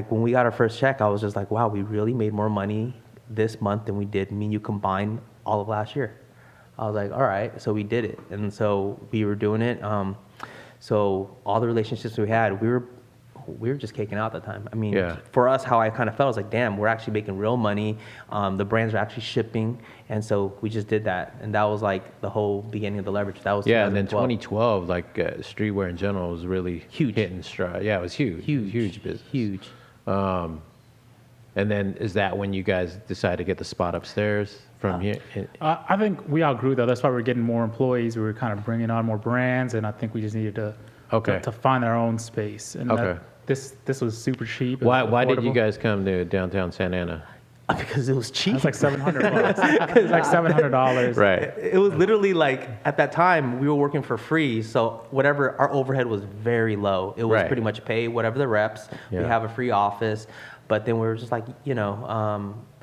[SPEAKER 3] when we got our first check, I was just like, wow, we really made more money this month than we did me and you combined all of last year. I was like, all right, so we did it. And so we were doing it. So all the relationships we had, we were just caking out at the time. I mean,
[SPEAKER 1] Yeah.
[SPEAKER 3] for us, how I kind of felt was like, damn, we're actually making real money. The brands are actually shipping. And so we just did that. And that was like the whole beginning of the leverage. That was
[SPEAKER 1] Yeah, and then
[SPEAKER 3] 2012.
[SPEAKER 1] 2012, like streetwear in general was really
[SPEAKER 3] Huge.
[SPEAKER 1] hitting stride. Yeah, it was huge. Huge business.
[SPEAKER 3] Huge.
[SPEAKER 1] And then is that when you guys decided to get the spot upstairs from here?
[SPEAKER 4] I think we outgrew that. That's why we're getting more employees. We were kind of bringing on more brands, and I think we just needed to find our own space. And
[SPEAKER 1] Okay.
[SPEAKER 4] this was super cheap. It was
[SPEAKER 1] Why did you
[SPEAKER 4] affordable.
[SPEAKER 1] guys come to downtown Santa Ana?
[SPEAKER 3] Because it was cheap.
[SPEAKER 4] It's like $700. It's like $700.
[SPEAKER 1] Right.
[SPEAKER 3] It was literally like, at that time, we were working for free. So whatever, our overhead was very low. It was
[SPEAKER 1] Right.
[SPEAKER 3] pretty much pay whatever the reps. We
[SPEAKER 1] Yeah.
[SPEAKER 3] have a free office. But then we were just like,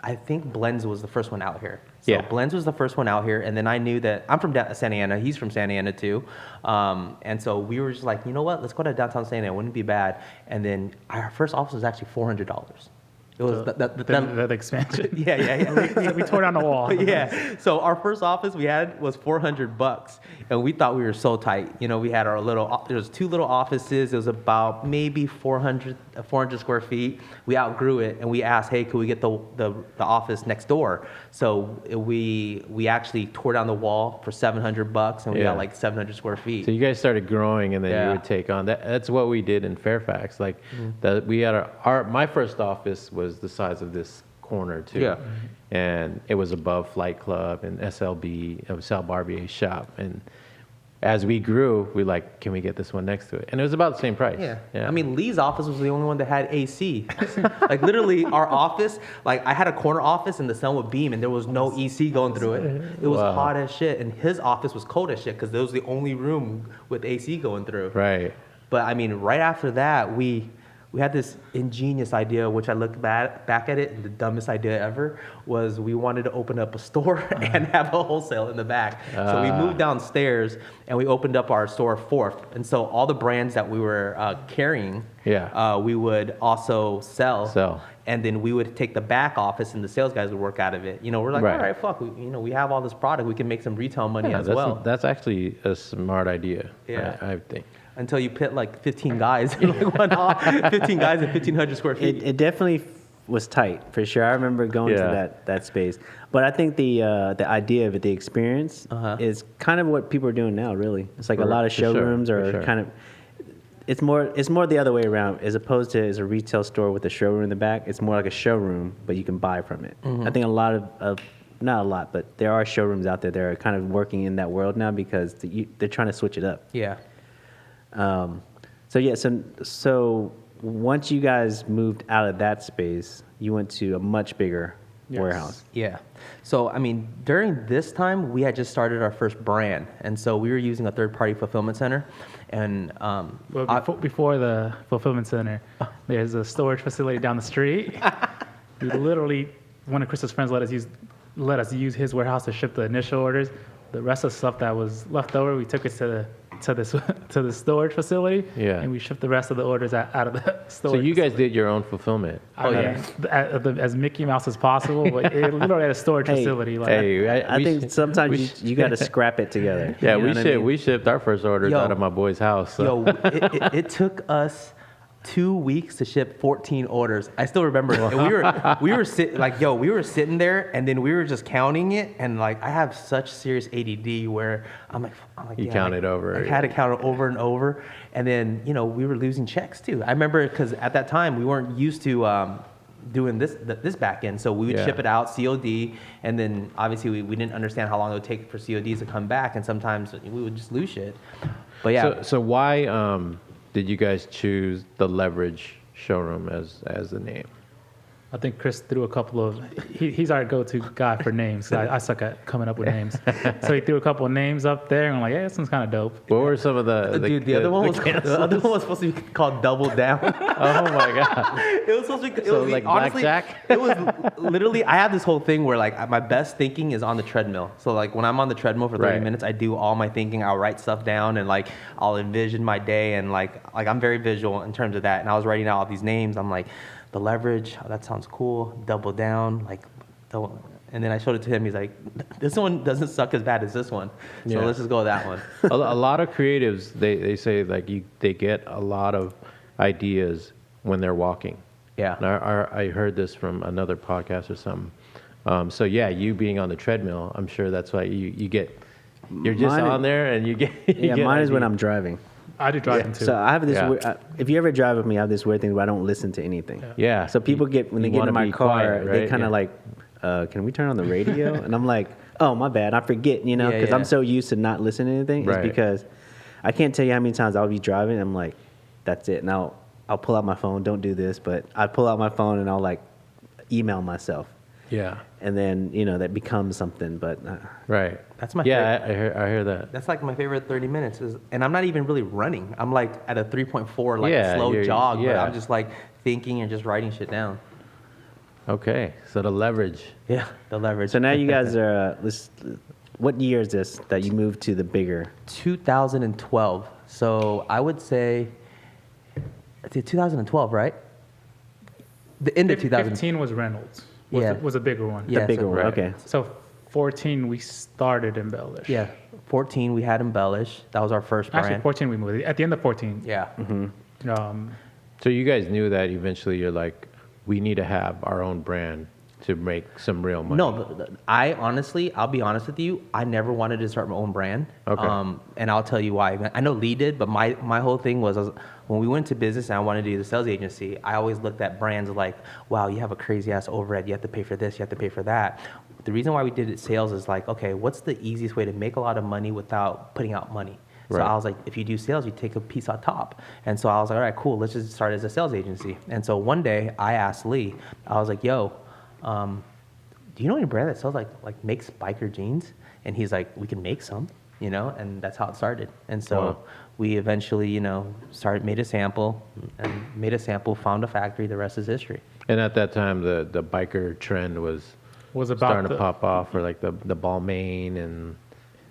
[SPEAKER 3] I think Blends was the first one out here. So
[SPEAKER 1] Yeah.
[SPEAKER 3] Blends was the first one out here. And then I knew that I'm from Santa Ana. He's from Santa Ana too. And so we were just like, you know what? Let's go to downtown Santa Ana. It wouldn't be bad. And then our first office was actually $400. It was
[SPEAKER 4] The expansion.
[SPEAKER 3] yeah.
[SPEAKER 4] We tore down the wall.
[SPEAKER 3] Yeah. So our first office we had was $400, and we thought we were so tight. We had our there was 2 little offices. It was about maybe 400 square feet. We outgrew it, and we asked, hey, could we get the office next door? So we actually tore down the wall for $700, and we
[SPEAKER 1] Yeah.
[SPEAKER 3] got like 700 square feet.
[SPEAKER 1] So you guys started growing, and then
[SPEAKER 3] Yeah.
[SPEAKER 1] you would take on that. That's what we did in Fairfax. Like that, we had my first office was the size of this corner too.
[SPEAKER 3] Yeah.
[SPEAKER 1] And it was above Flight Club and SLB, Sal Barbier's shop. And as we grew, we like, can we get this one next to it? And it was about the same price.
[SPEAKER 3] Yeah. I mean, Lee's office was the only one that had AC. Like literally our office, like I had a corner office and the sun would beam and there was no EC going through it. It was
[SPEAKER 1] Wow.
[SPEAKER 3] hot as shit. And his office was cold as shit because that was the only room with AC going through.
[SPEAKER 1] Right.
[SPEAKER 3] But I mean, right after that, we had this ingenious idea, which I look back at it, and the dumbest idea ever was we wanted to open up a store and have a wholesale in the back. So we moved downstairs and we opened up our store 4th. And so all the brands that we were carrying, we would also sell. And then we would take the back office and the sales guys would work out of it. We're like,
[SPEAKER 1] Right.
[SPEAKER 3] all right, fuck, we have all this product. We can make some retail money as well.
[SPEAKER 1] That's actually a smart idea.
[SPEAKER 3] Yeah.
[SPEAKER 1] I think.
[SPEAKER 3] Until you pit like 15 guys in like one off, 15 guys at 1,500 square feet.
[SPEAKER 2] It definitely was tight for sure. I remember going to that space, but I think the idea of it, the experience, is kind of what people are doing now. Really, it's like a lot of showrooms are kind of. It's more the other way around, as opposed to as a retail store with a showroom in the back. It's more like a showroom, but you can buy from it. I think a lot of not a lot, but there are showrooms out there that are kind of working in that world now because they're trying to switch it up.
[SPEAKER 3] Yeah.
[SPEAKER 2] So once you guys moved out of that space, you went to a much bigger
[SPEAKER 4] Yes.
[SPEAKER 2] warehouse.
[SPEAKER 3] Yeah. So, I mean, during this time, we had just started our first brand. And so we were using a third-party fulfillment center. And
[SPEAKER 4] Well, before the fulfillment center, there's a storage facility down the street. We literally, one of Chris's friends let us use his warehouse to ship the initial orders. The rest of the stuff that was left over, we took it to the storage facility.
[SPEAKER 1] Yeah.
[SPEAKER 4] And we shipped the rest of the orders out of the
[SPEAKER 1] So
[SPEAKER 4] storage.
[SPEAKER 1] you guys did your own fulfillment.
[SPEAKER 4] Oh yeah, as Mickey Mouse as possible, but it literally at a storage
[SPEAKER 2] Hey,
[SPEAKER 4] facility. Like,
[SPEAKER 1] Hey,
[SPEAKER 2] I think sometimes you got to scrap it together.
[SPEAKER 1] Yeah,
[SPEAKER 2] You know what I mean?
[SPEAKER 1] we shipped our first orders
[SPEAKER 3] Yo.
[SPEAKER 1] out of my boy's house. So.
[SPEAKER 3] Yo, it took us 2 weeks to ship 14 orders. I still remember it. And we were sitting there, and then we were just counting it, and like I have such serious ADD where I'm like
[SPEAKER 1] You
[SPEAKER 3] yeah,
[SPEAKER 1] count
[SPEAKER 3] like,
[SPEAKER 1] it over,
[SPEAKER 3] I
[SPEAKER 1] yeah.
[SPEAKER 3] had to count it over and over, and then we were losing checks too. I remember because at that time we weren't used to doing this back end, so we would
[SPEAKER 1] Yeah.
[SPEAKER 3] ship it out COD, and then obviously we didn't understand how long it would take for CODs to come back, and sometimes we would just lose shit. But yeah.
[SPEAKER 1] So why did you guys choose the Leverage showroom as the name?
[SPEAKER 4] I think Chris threw a couple of. He's our go-to guy for names. I suck at coming up with names. So he threw a couple of names up there, and I'm like, yeah, this one's kind of dope.
[SPEAKER 1] What were some of the
[SPEAKER 3] Dude, the other one was supposed to be called Double Down.
[SPEAKER 1] Oh my god!
[SPEAKER 3] It was supposed to be. It
[SPEAKER 1] So
[SPEAKER 3] was
[SPEAKER 1] like
[SPEAKER 3] honestly,
[SPEAKER 1] blackjack?
[SPEAKER 3] It was literally. I have this whole thing where like my best thinking is on the treadmill. So like when I'm on the treadmill for 30
[SPEAKER 1] Right.
[SPEAKER 3] minutes, I do all my thinking. I'll write stuff down and like I'll envision my day and like I'm very visual in terms of that. And I was writing out all these names. I'm like, the Leverage. Oh, that sounds cool. Double Down. Like, and then I showed it to him. He's like, this one doesn't suck as bad as this one. So
[SPEAKER 1] Yeah.
[SPEAKER 3] let's just go with that one.
[SPEAKER 1] A lot of creatives they say like they get a lot of ideas when they're walking.
[SPEAKER 3] Yeah.
[SPEAKER 1] And I heard this from another podcast or something. So yeah, you being on the treadmill, I'm sure that's why you're just
[SPEAKER 2] Mine-
[SPEAKER 1] on there and you get.
[SPEAKER 2] Yeah, mine is when I'm driving.
[SPEAKER 4] I do driving too.
[SPEAKER 2] So I have this.
[SPEAKER 1] Yeah.
[SPEAKER 2] If you ever drive with me, I have this weird thing where I don't listen to anything.
[SPEAKER 1] Yeah.
[SPEAKER 2] So people when they
[SPEAKER 1] You
[SPEAKER 2] get
[SPEAKER 1] wanna
[SPEAKER 2] in my
[SPEAKER 1] be
[SPEAKER 2] car,
[SPEAKER 1] quiet,
[SPEAKER 2] they
[SPEAKER 1] right?
[SPEAKER 2] kind of
[SPEAKER 1] Yeah.
[SPEAKER 2] like, can we turn on the radio? And I'm like, oh, my bad. I forget,
[SPEAKER 3] Yeah,
[SPEAKER 2] because
[SPEAKER 3] yeah.
[SPEAKER 2] I'm so used to not listening to anything.
[SPEAKER 1] Right.
[SPEAKER 2] It's because I can't tell you how many times I'll be driving. I'm like, that's it. Now I'll pull out my phone. Don't do this, but I pull out my phone and I'll like email myself.
[SPEAKER 1] Yeah.
[SPEAKER 2] And then, that becomes something. But
[SPEAKER 1] Right.
[SPEAKER 3] That's my
[SPEAKER 1] Yeah, I hear that.
[SPEAKER 3] That's like my favorite 30 minutes and I'm not even really running. I'm like at a 3.4, like
[SPEAKER 1] Yeah,
[SPEAKER 3] slow
[SPEAKER 1] you're-
[SPEAKER 3] jog, but
[SPEAKER 1] yeah.
[SPEAKER 3] I'm just like thinking and just writing shit down.
[SPEAKER 1] Okay. So the Leverage.
[SPEAKER 3] Yeah, the Leverage.
[SPEAKER 2] so now you guys are, what year is this that you moved to the bigger?
[SPEAKER 3] 2012. So I would say, it's 2012, right? The end of 2000.
[SPEAKER 4] 15 was Reynolds.
[SPEAKER 3] Yeah.
[SPEAKER 4] Was a bigger one.
[SPEAKER 3] Yeah,
[SPEAKER 2] The bigger
[SPEAKER 3] so-
[SPEAKER 2] one,
[SPEAKER 1] right.
[SPEAKER 2] okay.
[SPEAKER 4] So 14 we started Embellish.
[SPEAKER 3] Yeah, 14 we had Embellish. That was our first brand.
[SPEAKER 4] Actually 14 we moved. At the end of 14.
[SPEAKER 3] Yeah.
[SPEAKER 1] So you guys knew that eventually you're like, we need to have our own brand to make some real money.
[SPEAKER 3] No, I'll be honest with you, I never wanted to start my own brand.
[SPEAKER 1] Okay.
[SPEAKER 3] And I'll tell you why. I know Lee did, but my whole thing was when we went to business and I wanted to do the sales agency, I always looked at brands like, wow, you have a crazy ass overhead. You have to pay for this, you have to pay for that. The reason why we did it sales is like, okay, what's the easiest way to make a lot of money without putting out money? So
[SPEAKER 1] Right.
[SPEAKER 3] I was like, if you do sales, you take a piece on top. And so I was like, all right, cool, let's just start as a sales agency. And so one day I asked Lee, I was like, yo, do you know any brand that sells like makes biker jeans? And he's like, we can make some, and that's how it started. And so
[SPEAKER 1] Wow.
[SPEAKER 3] we eventually, made a sample, found a factory. The rest is history.
[SPEAKER 1] And at that time, the biker trend was
[SPEAKER 4] Was
[SPEAKER 1] starting
[SPEAKER 4] about
[SPEAKER 1] to pop off, or like the Balmain and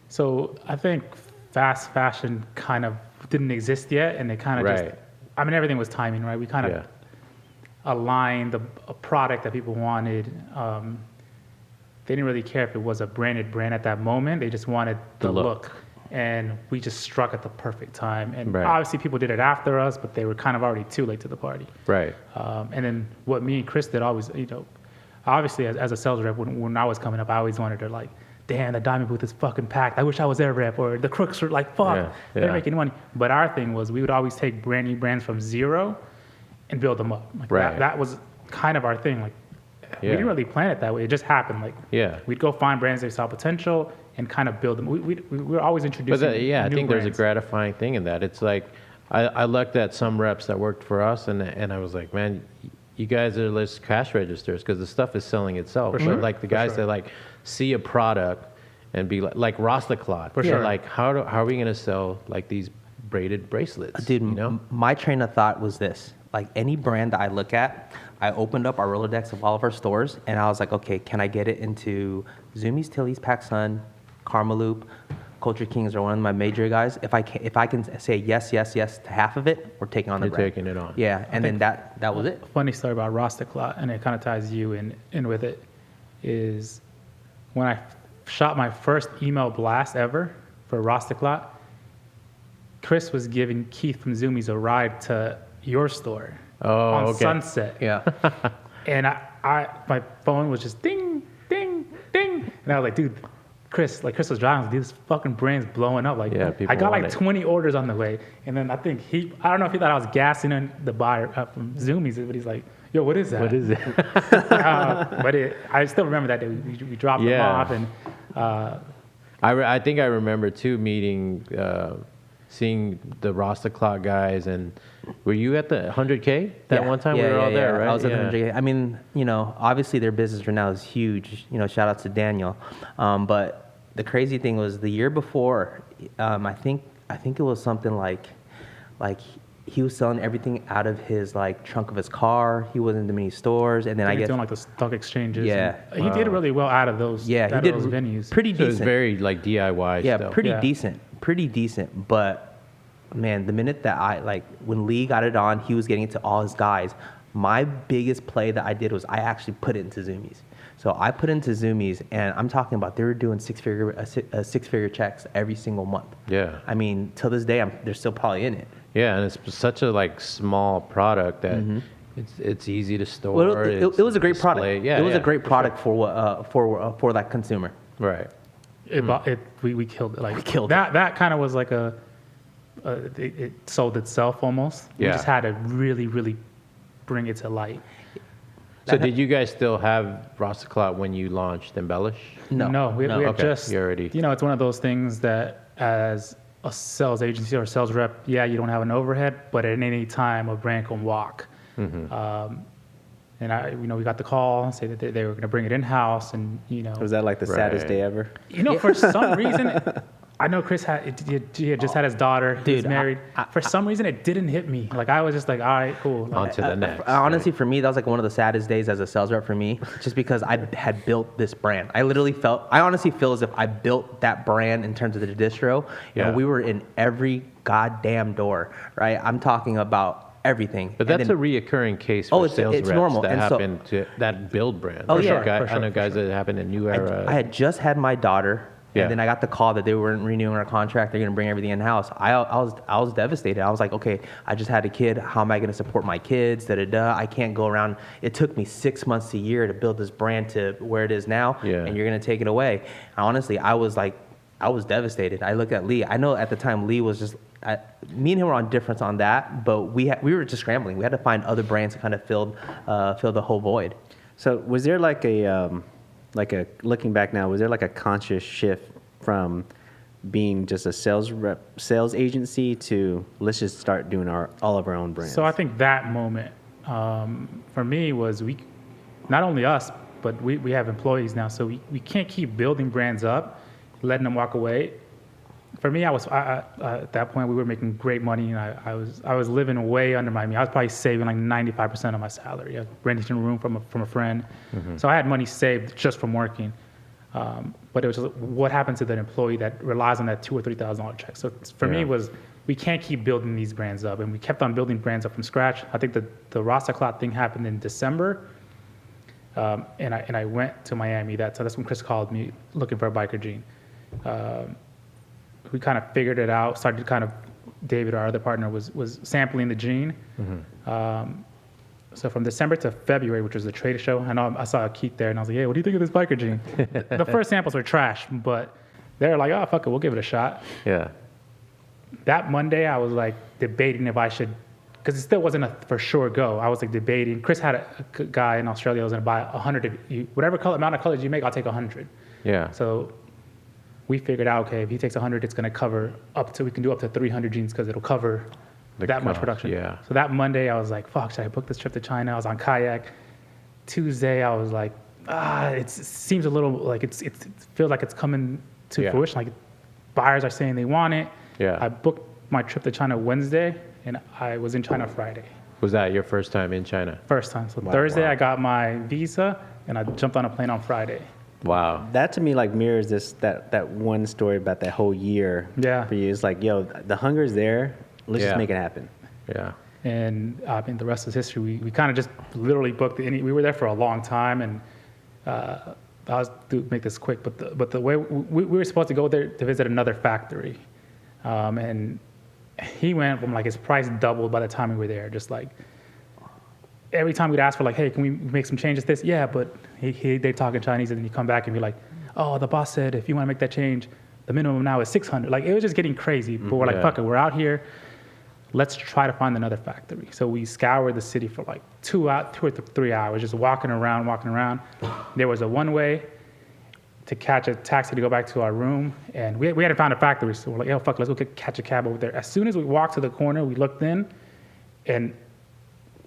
[SPEAKER 4] So I think fast fashion kind of didn't exist yet, and it kind of
[SPEAKER 1] Right.
[SPEAKER 4] everything was timing, right? We kind of
[SPEAKER 1] Yeah.
[SPEAKER 4] aligned a product that people wanted. They didn't really care if it was a branded brand at that moment. They just wanted the
[SPEAKER 1] The look.
[SPEAKER 4] look. And we just struck at the perfect time. And
[SPEAKER 1] Right.
[SPEAKER 4] obviously people did it after us, but they were kind of already too late to the party.
[SPEAKER 1] right.
[SPEAKER 4] And then what me and Chris did always, obviously as a sales rep, when I was coming up, I always wanted to like, damn, the diamond booth is fucking packed. I wish I was their rep. Or the crooks were like, fuck,
[SPEAKER 1] Yeah,
[SPEAKER 4] they're
[SPEAKER 1] yeah.
[SPEAKER 4] making money. But our thing was we would always take brand new brands from zero and build them up. Like
[SPEAKER 1] Right.
[SPEAKER 4] that was kind of our thing. Like we didn't really plan it that way. It just happened. Like,
[SPEAKER 1] Yeah.
[SPEAKER 4] we'd go find brands that saw potential and kind of build them. We were always introducing
[SPEAKER 1] But I
[SPEAKER 4] new
[SPEAKER 1] think there's a
[SPEAKER 4] brands.
[SPEAKER 1] gratifying thing in that. It's like I looked at some reps that worked for us, and I was like, man, you guys are just cash registers because the stuff is selling itself.
[SPEAKER 4] For sure.
[SPEAKER 1] But like the
[SPEAKER 4] For
[SPEAKER 1] guys
[SPEAKER 4] sure.
[SPEAKER 1] that like see a product and be like Rasta Clot.
[SPEAKER 4] For sure.
[SPEAKER 1] Like how are we gonna sell like these braided bracelets?
[SPEAKER 3] Dude,
[SPEAKER 1] you know?
[SPEAKER 3] my train of thought was this. Like any brand that I look at, I opened up our Rolodex of all of our stores, and I was like, okay, can I get it into Zoomies, Tilly's, PacSun, Karmaloop, Culture Kings are one of my major guys. If I can say yes to half of it, we're taking on the
[SPEAKER 1] You're
[SPEAKER 3] brand.
[SPEAKER 1] taking it on.
[SPEAKER 3] Yeah, and then that was it.
[SPEAKER 4] Funny story about Rasta Clot, and it kind of ties you in with it, is when I shot my first email blast ever for Rasta Clot, Chris was giving Keith from Zoomies a ride to your store on
[SPEAKER 1] okay.
[SPEAKER 4] Sunset.
[SPEAKER 3] Yeah.
[SPEAKER 4] And my phone was just ding, ding, ding. And I was like, dude, Chris was driving. I was like, dude, this fucking brand's blowing up. Like,
[SPEAKER 1] Yeah, people
[SPEAKER 4] I got
[SPEAKER 1] want
[SPEAKER 4] like
[SPEAKER 1] it.
[SPEAKER 4] 20 orders on the way. And then I think I don't know if he thought I was gassing in the buyer from Zoomies, but he's like, yo, what is that?
[SPEAKER 1] What is it?
[SPEAKER 4] But I still remember that day. We dropped them
[SPEAKER 1] Yeah.
[SPEAKER 4] off. And
[SPEAKER 1] I think I remember too meeting, seeing the Rasta Clot guys, and were you at the 100K that one time? We were all there, right?
[SPEAKER 3] I was at the 100K. I mean, obviously their business right now is huge. Shout out to Daniel. But the crazy thing was the year before, I think it was something like he was selling everything out of his like trunk of his car. He wasn't in the many stores, and then I guess
[SPEAKER 4] doing like the stock exchanges.
[SPEAKER 3] Yeah.
[SPEAKER 4] and he did really well out of those.
[SPEAKER 3] yeah, he
[SPEAKER 4] out
[SPEAKER 3] did
[SPEAKER 4] of those venues.
[SPEAKER 3] pretty
[SPEAKER 1] So it was
[SPEAKER 3] decent.
[SPEAKER 1] very like DIY
[SPEAKER 3] Yeah,
[SPEAKER 1] stuff.
[SPEAKER 3] pretty decent. But man, the minute that when Lee got it on, he was getting it to all his guys. My biggest play that I did was I actually put it into Zoomies. So I put into Zoomies, and I'm talking about they were doing six-figure checks every single month.
[SPEAKER 1] Yeah.
[SPEAKER 3] I mean, till this day, they're still probably in it.
[SPEAKER 1] Yeah, and it's such a like small product that it's easy to store.
[SPEAKER 3] Well, it was a great
[SPEAKER 1] display.
[SPEAKER 3] product.
[SPEAKER 1] Yeah,
[SPEAKER 3] it was
[SPEAKER 1] yeah,
[SPEAKER 3] a great
[SPEAKER 1] for
[SPEAKER 3] product for that consumer.
[SPEAKER 1] sure. Right.
[SPEAKER 4] We killed it. Like,
[SPEAKER 3] We killed
[SPEAKER 4] that. That kind of was like it sold itself almost. We
[SPEAKER 1] Yeah.
[SPEAKER 4] just had to really, really bring it to light.
[SPEAKER 1] So did you guys still have Rasta Clot when you launched Embellish?
[SPEAKER 4] No, we had
[SPEAKER 1] Okay,
[SPEAKER 4] just,
[SPEAKER 1] you already-
[SPEAKER 4] it's one of those things that as a sales agency or a sales rep, yeah, you don't have an overhead, but at any time a brand can walk. And we got the call, say that they were going to bring it in-house, and,
[SPEAKER 2] Was that like the saddest
[SPEAKER 1] Right.
[SPEAKER 2] day ever?
[SPEAKER 4] for some reason, I know Chris he had just had his daughter. He was
[SPEAKER 3] Dude,
[SPEAKER 4] married. For some reason, it didn't hit me. Like, I was just like, all right, cool.
[SPEAKER 1] On
[SPEAKER 4] Like,
[SPEAKER 1] to the next.
[SPEAKER 3] Honestly, for me, that was like one of the saddest days as a sales rep for me, just because I had built this brand. I honestly feel as if I built that brand in terms of the distro,
[SPEAKER 1] Yeah.
[SPEAKER 3] and we were in every goddamn door, right? I'm talking about everything.
[SPEAKER 1] But
[SPEAKER 3] And
[SPEAKER 1] that's
[SPEAKER 3] then-
[SPEAKER 1] a reoccurring case
[SPEAKER 3] Oh,
[SPEAKER 1] for
[SPEAKER 3] it's
[SPEAKER 1] sales reps
[SPEAKER 3] normal.
[SPEAKER 1] that
[SPEAKER 3] And so-
[SPEAKER 1] happen to that build brand.
[SPEAKER 3] Oh, yeah.
[SPEAKER 1] Guy-
[SPEAKER 4] For sure,
[SPEAKER 1] I know
[SPEAKER 4] for
[SPEAKER 1] guys that happen in New Era.
[SPEAKER 3] I had just had my daughter,
[SPEAKER 1] Yeah.
[SPEAKER 3] and then I got the call that they weren't renewing our contract. They're going to bring everything in house. I was devastated. I was like, okay, I just had a kid. How am I going to support my kids? I can't go around. It took me 6 months to a year to build this brand to where it is now,
[SPEAKER 1] Yeah.
[SPEAKER 3] and you're going to take it away. And honestly, I was devastated. I looked at Lee. I know at the time Lee was just. Me and him were on difference on that, but we were just scrambling. We had to find other brands to kind of fill the whole void.
[SPEAKER 2] So was there looking back now, was there like a conscious shift from being just a sales agency to let's just start doing all of our own brands?
[SPEAKER 4] So I think that moment for me was not only us, but we have employees now, so we can't keep building brands up, letting them walk away. For me, I at that point we were making great money, and I was living way under my means. I was probably saving like 95% of my salary. I was renting a room from a friend, so I had money saved just from working. But it was just, what happened to that employee that relies on that $2,000 or $3,000 check? So for me,
[SPEAKER 1] Yeah.
[SPEAKER 4] it was we can't keep building these brands up, and we kept on building brands up from scratch. I think the Rasta Clot thing happened in December, and I went to Miami. So that's when Chris called me looking for a biker jean. We kind of figured it out. Started kind of David, our other partner, was sampling the jean. So from December to February, which was the trade show, I saw Keith there, and I was like, "Hey, what do you think of this biker jean?" The first samples were trash, but they're like, "Oh, fuck it, we'll give it a shot."
[SPEAKER 1] Yeah.
[SPEAKER 4] That Monday, I was like debating if I should because it still wasn't a for sure go. I was like debating. Chris had a guy in Australia who was going to buy 100. Whatever amount of colors you make, I'll take 100.
[SPEAKER 1] Yeah.
[SPEAKER 4] So we figured out, okay, if he takes 100, it's going to cover we can do up to 300 jeans because it'll cover that much production.
[SPEAKER 1] Yeah.
[SPEAKER 4] So that Monday, I was like, fuck, should I book this trip to China? I was on kayak. Tuesday, I was like, it seems a little like it feels like it's coming to fruition. Like buyers are saying they want it.
[SPEAKER 1] Yeah.
[SPEAKER 4] I booked my trip to China Wednesday, and I was in China Friday.
[SPEAKER 1] Was that your first time in China?
[SPEAKER 4] First time. So Thursday, I got my visa, and I jumped on a plane on Friday.
[SPEAKER 1] Wow.
[SPEAKER 2] That to me like mirrors that one story about that whole year.
[SPEAKER 4] Yeah.
[SPEAKER 2] For you, it's like, yo, the hunger's there. Let's just make it happen.
[SPEAKER 1] Yeah.
[SPEAKER 4] And I mean, the rest is history. We kind of just literally booked we were there for a long time, and I'll make this quick. But the way we were supposed to go there to visit another factory, and he went from like his price doubled by the time we were there. Just like every time we'd ask for like, hey, can we make some changes? This, yeah, but they talk in Chinese, and then you come back and be like, oh, the boss said if you want to make that change, the minimum now is 600. Like it was just getting crazy. But we're like, fuck it, we're out here. Let's try to find another factory. So we scoured the city for like 2 or 3 hours, just walking around. There was a one-way to catch a taxi to go back to our room, and we hadn't found a factory. So we're like, yo, fuck, let's go catch a cab over there. As soon as we walked to the corner, we looked in, and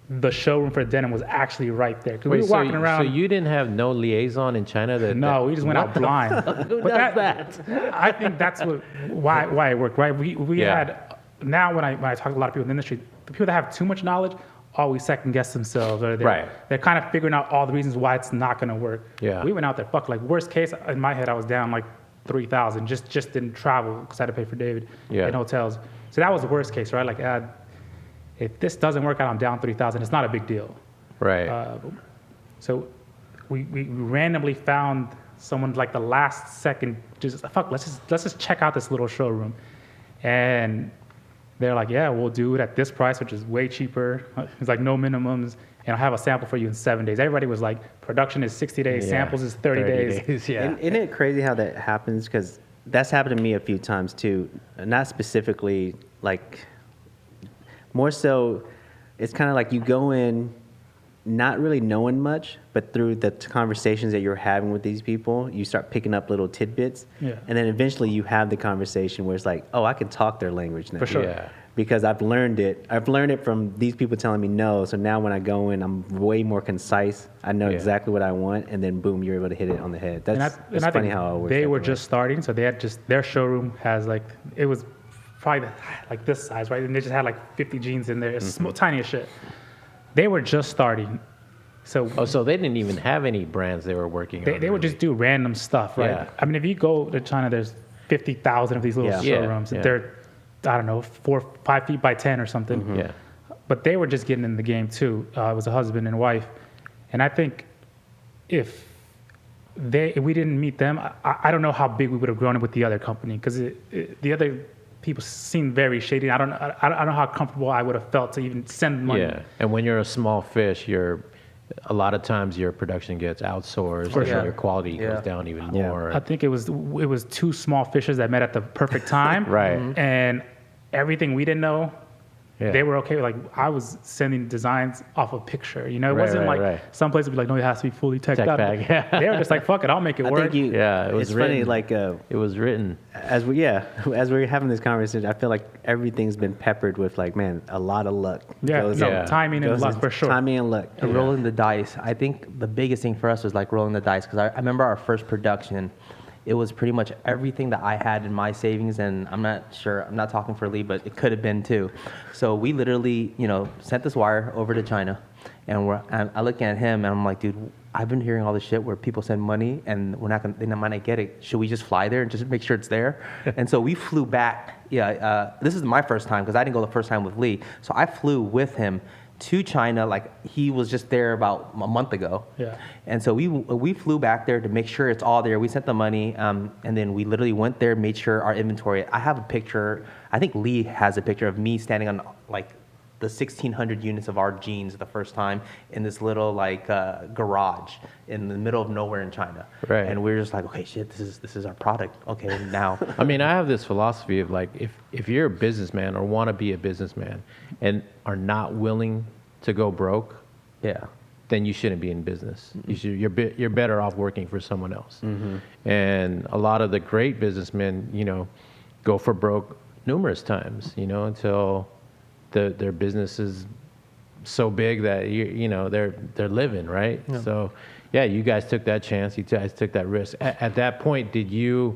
[SPEAKER 4] the showroom for denim was actually right there. Because we were walking around.
[SPEAKER 1] So you didn't have no liaison in China?
[SPEAKER 4] No, we just went out blind.
[SPEAKER 1] Who does that?
[SPEAKER 4] I think that's why it worked, right? We had. Now, when I talk to a lot of people in the industry, the people that have too much knowledge always second guess themselves, or they're kind of figuring out all the reasons why it's not going to work.
[SPEAKER 1] Yeah.
[SPEAKER 4] We went out there, like worst case in my head, I was down like 3,000, just didn't travel because I had to pay for David in hotels. So that was the worst case, right? Like, if this doesn't work out, I'm down 3,000. It's not a big deal.
[SPEAKER 1] Right.
[SPEAKER 4] So we randomly found someone like the last second, let's just check out this little showroom, and they're like, yeah, we'll do it at this price, which is way cheaper. It's like no minimums, and I'll have a sample for you in 7 days. Everybody was like, production is 60 days, samples is 30 days.
[SPEAKER 2] Yeah. Isn't it crazy how that happens? Because that's happened to me a few times too. Not specifically, like, more so, it's kind of like you go in not really knowing much, but through the conversations that you're having with these people, you start picking up little tidbits.
[SPEAKER 4] Yeah.
[SPEAKER 2] And then eventually you have the conversation where it's like, oh, I can talk their language now.
[SPEAKER 4] For sure.
[SPEAKER 1] Yeah.
[SPEAKER 2] Because I've learned it. I've learned it from these people telling me no. So now when I go in, I'm way more concise. I know exactly what I want, and then boom, you're able to hit it on the head. That's funny how it works.
[SPEAKER 4] They were just starting, so they had their showroom has like, it was probably like this size, right? And they just had like 50 jeans in there. It's tiny as shit. They were just starting. So
[SPEAKER 1] they didn't even have any brands they were working on.
[SPEAKER 4] They would just do random stuff, right?
[SPEAKER 1] Yeah.
[SPEAKER 4] I mean, if you go to China, there's 50,000 of these little showrooms.
[SPEAKER 1] Yeah.
[SPEAKER 4] They're, I don't know, 4 or 5 feet by 10 or something.
[SPEAKER 1] Mm-hmm. Yeah.
[SPEAKER 4] But they were just getting in the game too. It was a husband and wife. And I think if we didn't meet them, I don't know how big we would have grown with the other company, because the other people seemed very shady. I don't know how comfortable I would have felt to even send money.
[SPEAKER 1] Yeah, and when you're a small fish, a lot of times your production gets outsourced,
[SPEAKER 4] For
[SPEAKER 1] and
[SPEAKER 4] sure.
[SPEAKER 1] your quality goes down even more.
[SPEAKER 4] I think it was two small fishes that met at the perfect time.
[SPEAKER 1] Right.
[SPEAKER 4] And everything we didn't know, they were okay with. Like, I was sending designs off a picture. You know, it wasn't like some places would be like, no, it has to be fully teched up. They were just like, fuck it, I'll make it work.
[SPEAKER 1] It was
[SPEAKER 2] it's
[SPEAKER 1] written.
[SPEAKER 2] funny, like
[SPEAKER 1] It was written.
[SPEAKER 2] as we're having this conversation, I feel like everything's been peppered with, like, man, a lot of luck.
[SPEAKER 4] Timing and luck for sure.
[SPEAKER 2] Timing and luck.
[SPEAKER 3] And rolling the dice. I think the biggest thing for us was like rolling the dice, because I remember our first production. It was pretty much everything that I had in my savings, and I'm not sure, I'm not talking for Lee, but it could have been too. So we literally, sent this wire over to China, and I look at him and I'm like, dude, I've been hearing all this shit where people send money and they might not get it. Should we just fly there and just make sure it's there? And so we flew back. This is my first time, because I didn't go the first time with Lee. So I flew with him to China, like he was just there about a month ago.
[SPEAKER 4] Yeah.
[SPEAKER 3] And so we flew back there to make sure it's all there. We sent the money, and then we literally went there, made sure our inventory. I have a picture. I think Lee has a picture of me standing on like the 1,600 units of our jeans the first time in this little like garage in the middle of nowhere in China.
[SPEAKER 1] Right.
[SPEAKER 3] And we're just like, okay, shit, this is our product. Okay, now.
[SPEAKER 1] I mean, I have this philosophy of like, if you're a businessman or want to be a businessman and are not willing to go broke,
[SPEAKER 3] Yeah.
[SPEAKER 1] then you shouldn't be in business. You're better off working for someone else. And a lot of the great businessmen, you know, go for broke numerous times, you know, until their business is so big that you know they're living, right?
[SPEAKER 3] Yeah.
[SPEAKER 1] So yeah, you guys took that chance. You guys took that risk. At that point, did you're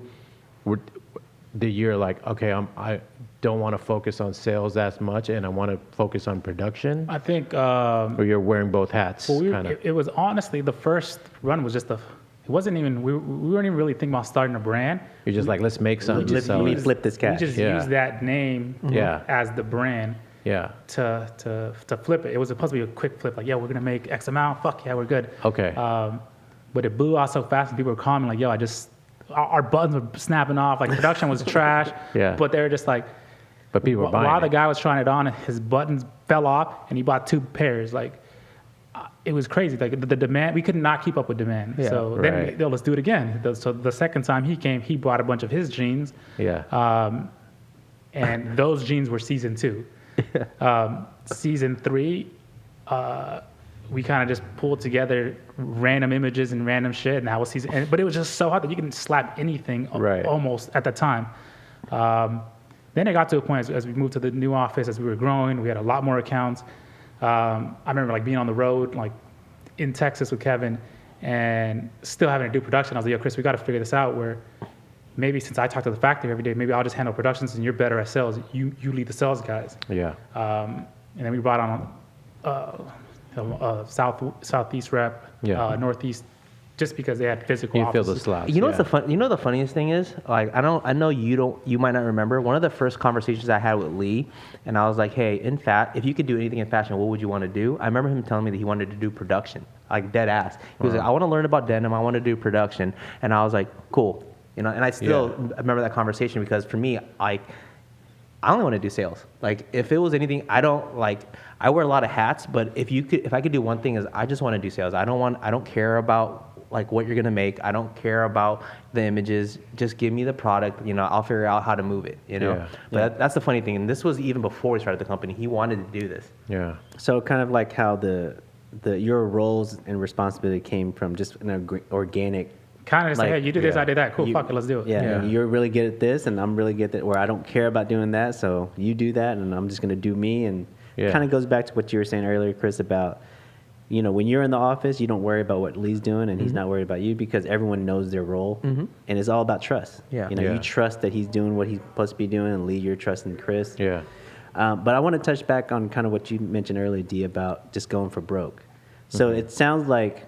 [SPEAKER 1] like, okay, I don't want to focus on sales as much, and I want to focus on production?
[SPEAKER 4] I think.
[SPEAKER 1] Or you're wearing both hats,
[SPEAKER 4] Well,
[SPEAKER 1] kind of.
[SPEAKER 4] it was honestly the first run was just it wasn't even we weren't even really thinking about starting a brand.
[SPEAKER 1] You're just like, let's make something.
[SPEAKER 2] just
[SPEAKER 1] sell
[SPEAKER 2] we
[SPEAKER 1] it.
[SPEAKER 2] flip this cash.
[SPEAKER 4] We just
[SPEAKER 1] Yeah.
[SPEAKER 4] used that name
[SPEAKER 1] Yeah.
[SPEAKER 4] as the brand
[SPEAKER 1] Yeah.
[SPEAKER 4] to flip it. It was supposed to be a quick flip, like, yeah, we're gonna make X amount. Fuck yeah, we're good.
[SPEAKER 1] Okay.
[SPEAKER 4] But it blew out so fast, and people were calling me like, yo, our buttons were snapping off. Like production was trash.
[SPEAKER 1] Yeah.
[SPEAKER 4] But they were just like,
[SPEAKER 1] But people were buying
[SPEAKER 4] while
[SPEAKER 1] it.
[SPEAKER 4] the guy was trying it on, his buttons fell off, and he bought 2 pairs. Like, it was crazy. Like the demand, we could not keep up with demand.
[SPEAKER 3] Yeah.
[SPEAKER 4] So
[SPEAKER 1] Right.
[SPEAKER 4] then, let's do it again. So the second time he came, he bought a bunch of his jeans,
[SPEAKER 1] Yeah.
[SPEAKER 4] and those jeans were season 2. Season 3, we kind of just pulled together random images and random shit, and that was season. But it was just so hot that you can slap anything
[SPEAKER 1] Right.
[SPEAKER 4] almost at the time. Then it got to a point as we moved to the new office, as we were growing, we had a lot more accounts. I remember like being on the road, like in Texas with Kevin, and still having to do production. I was like, yo, Chris, we got to figure this out where maybe since I talk to the factory every day, maybe I'll just handle productions and you're better at sales. You lead the sales guys.
[SPEAKER 1] Yeah.
[SPEAKER 4] And then we brought on Southeast rep,
[SPEAKER 1] Yeah.
[SPEAKER 4] Northeast, just because they had physical
[SPEAKER 1] You feel
[SPEAKER 4] offices.
[SPEAKER 1] the slaps.
[SPEAKER 3] You know
[SPEAKER 1] yeah.
[SPEAKER 3] what's the funniest thing is? Like I know you might not remember. One of the first conversations I had with Lee, and I was like, hey, if you could do anything in fashion, what would you want to do? I remember him telling me that he wanted to do production, like dead ass. He was like, I want to learn about denim, I want to do production, and I was like, cool, you know. And I still remember that conversation because for me, I only want to do sales. Like if it was anything, I wear a lot of hats, but if I could do one thing is I just want to do sales. I don't care about like what you're gonna make. I don't care about the images. Just give me the product. You know, I'll figure out how to move it. You know,
[SPEAKER 1] Yeah.
[SPEAKER 3] but that's the funny thing. And this was even before we started the company. He wanted to do this.
[SPEAKER 1] Yeah.
[SPEAKER 2] So kind of like how your roles and responsibility came from just an organic.
[SPEAKER 4] Kind of just like,
[SPEAKER 2] Like,
[SPEAKER 4] hey, you did this,
[SPEAKER 1] yeah.
[SPEAKER 4] I did that. Cool,
[SPEAKER 2] You-
[SPEAKER 4] fuck it, let's do it.
[SPEAKER 2] Yeah,
[SPEAKER 1] Yeah.
[SPEAKER 2] and you're really good at this, and I'm really good at that. Where I don't care about doing that, so you do that, and I'm just gonna do me. And
[SPEAKER 1] Yeah.
[SPEAKER 2] kind of goes back to what you were saying earlier, Chris, about when you're in the office, you don't worry about what Lee's doing, and he's not worried about you because everyone knows their role, and it's all about trust.
[SPEAKER 3] Yeah.
[SPEAKER 1] Yeah.
[SPEAKER 2] You trust that he's doing what he's supposed to be doing, and Lee, you're trusting Chris.
[SPEAKER 1] Yeah.
[SPEAKER 2] But I want to touch back on kind of what you mentioned earlier, D, about just going for broke. So it sounds like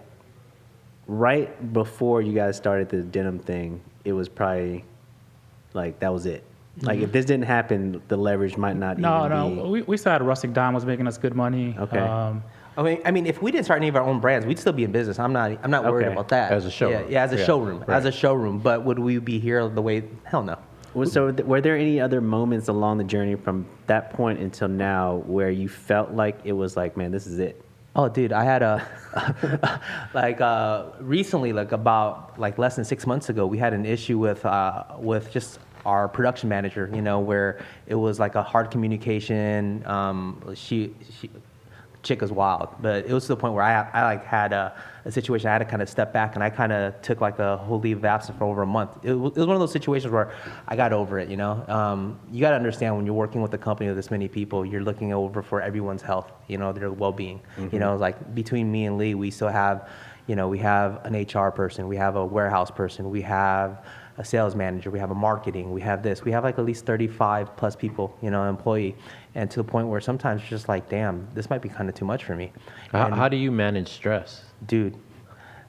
[SPEAKER 2] right before you guys started the denim thing, it was probably like that was it. Like if this didn't happen, the leverage might not
[SPEAKER 4] No,
[SPEAKER 2] even
[SPEAKER 4] no,
[SPEAKER 2] be.
[SPEAKER 4] we still had Rustic Dime was making us good money.
[SPEAKER 2] Okay.
[SPEAKER 3] I mean, if we didn't start any of our own brands, we'd still be in business. I'm not worried
[SPEAKER 2] Okay.
[SPEAKER 3] about that.
[SPEAKER 1] As a showroom.
[SPEAKER 3] Yeah, as a
[SPEAKER 1] Yeah.
[SPEAKER 3] showroom.
[SPEAKER 1] Right.
[SPEAKER 3] As a showroom. But would we be here the way? Hell no.
[SPEAKER 2] So were there any other moments along the journey from that point until now where you felt like it was like, man, this is it?
[SPEAKER 3] Oh, dude, I had recently, like about like less than 6 months ago, we had an issue with just our production manager, where it was like a hard communication. She chick is wild, but it was to the point where I like had a situation I had to kind of step back, and I kind of took like a whole leave of absence for over a month. It was one of those situations where I got over it. You got to understand when you're working with a company with this many people, you're looking over for everyone's health, their well-being. Like between me and Lee, we still have, we have an HR person, we have a warehouse person, we have a sales manager, we have a marketing, we have this, we have like at least 35 plus people, employee, and to the point where sometimes it's just like, damn, this might be kind of too much for me. And
[SPEAKER 1] How do you manage stress?
[SPEAKER 3] dude,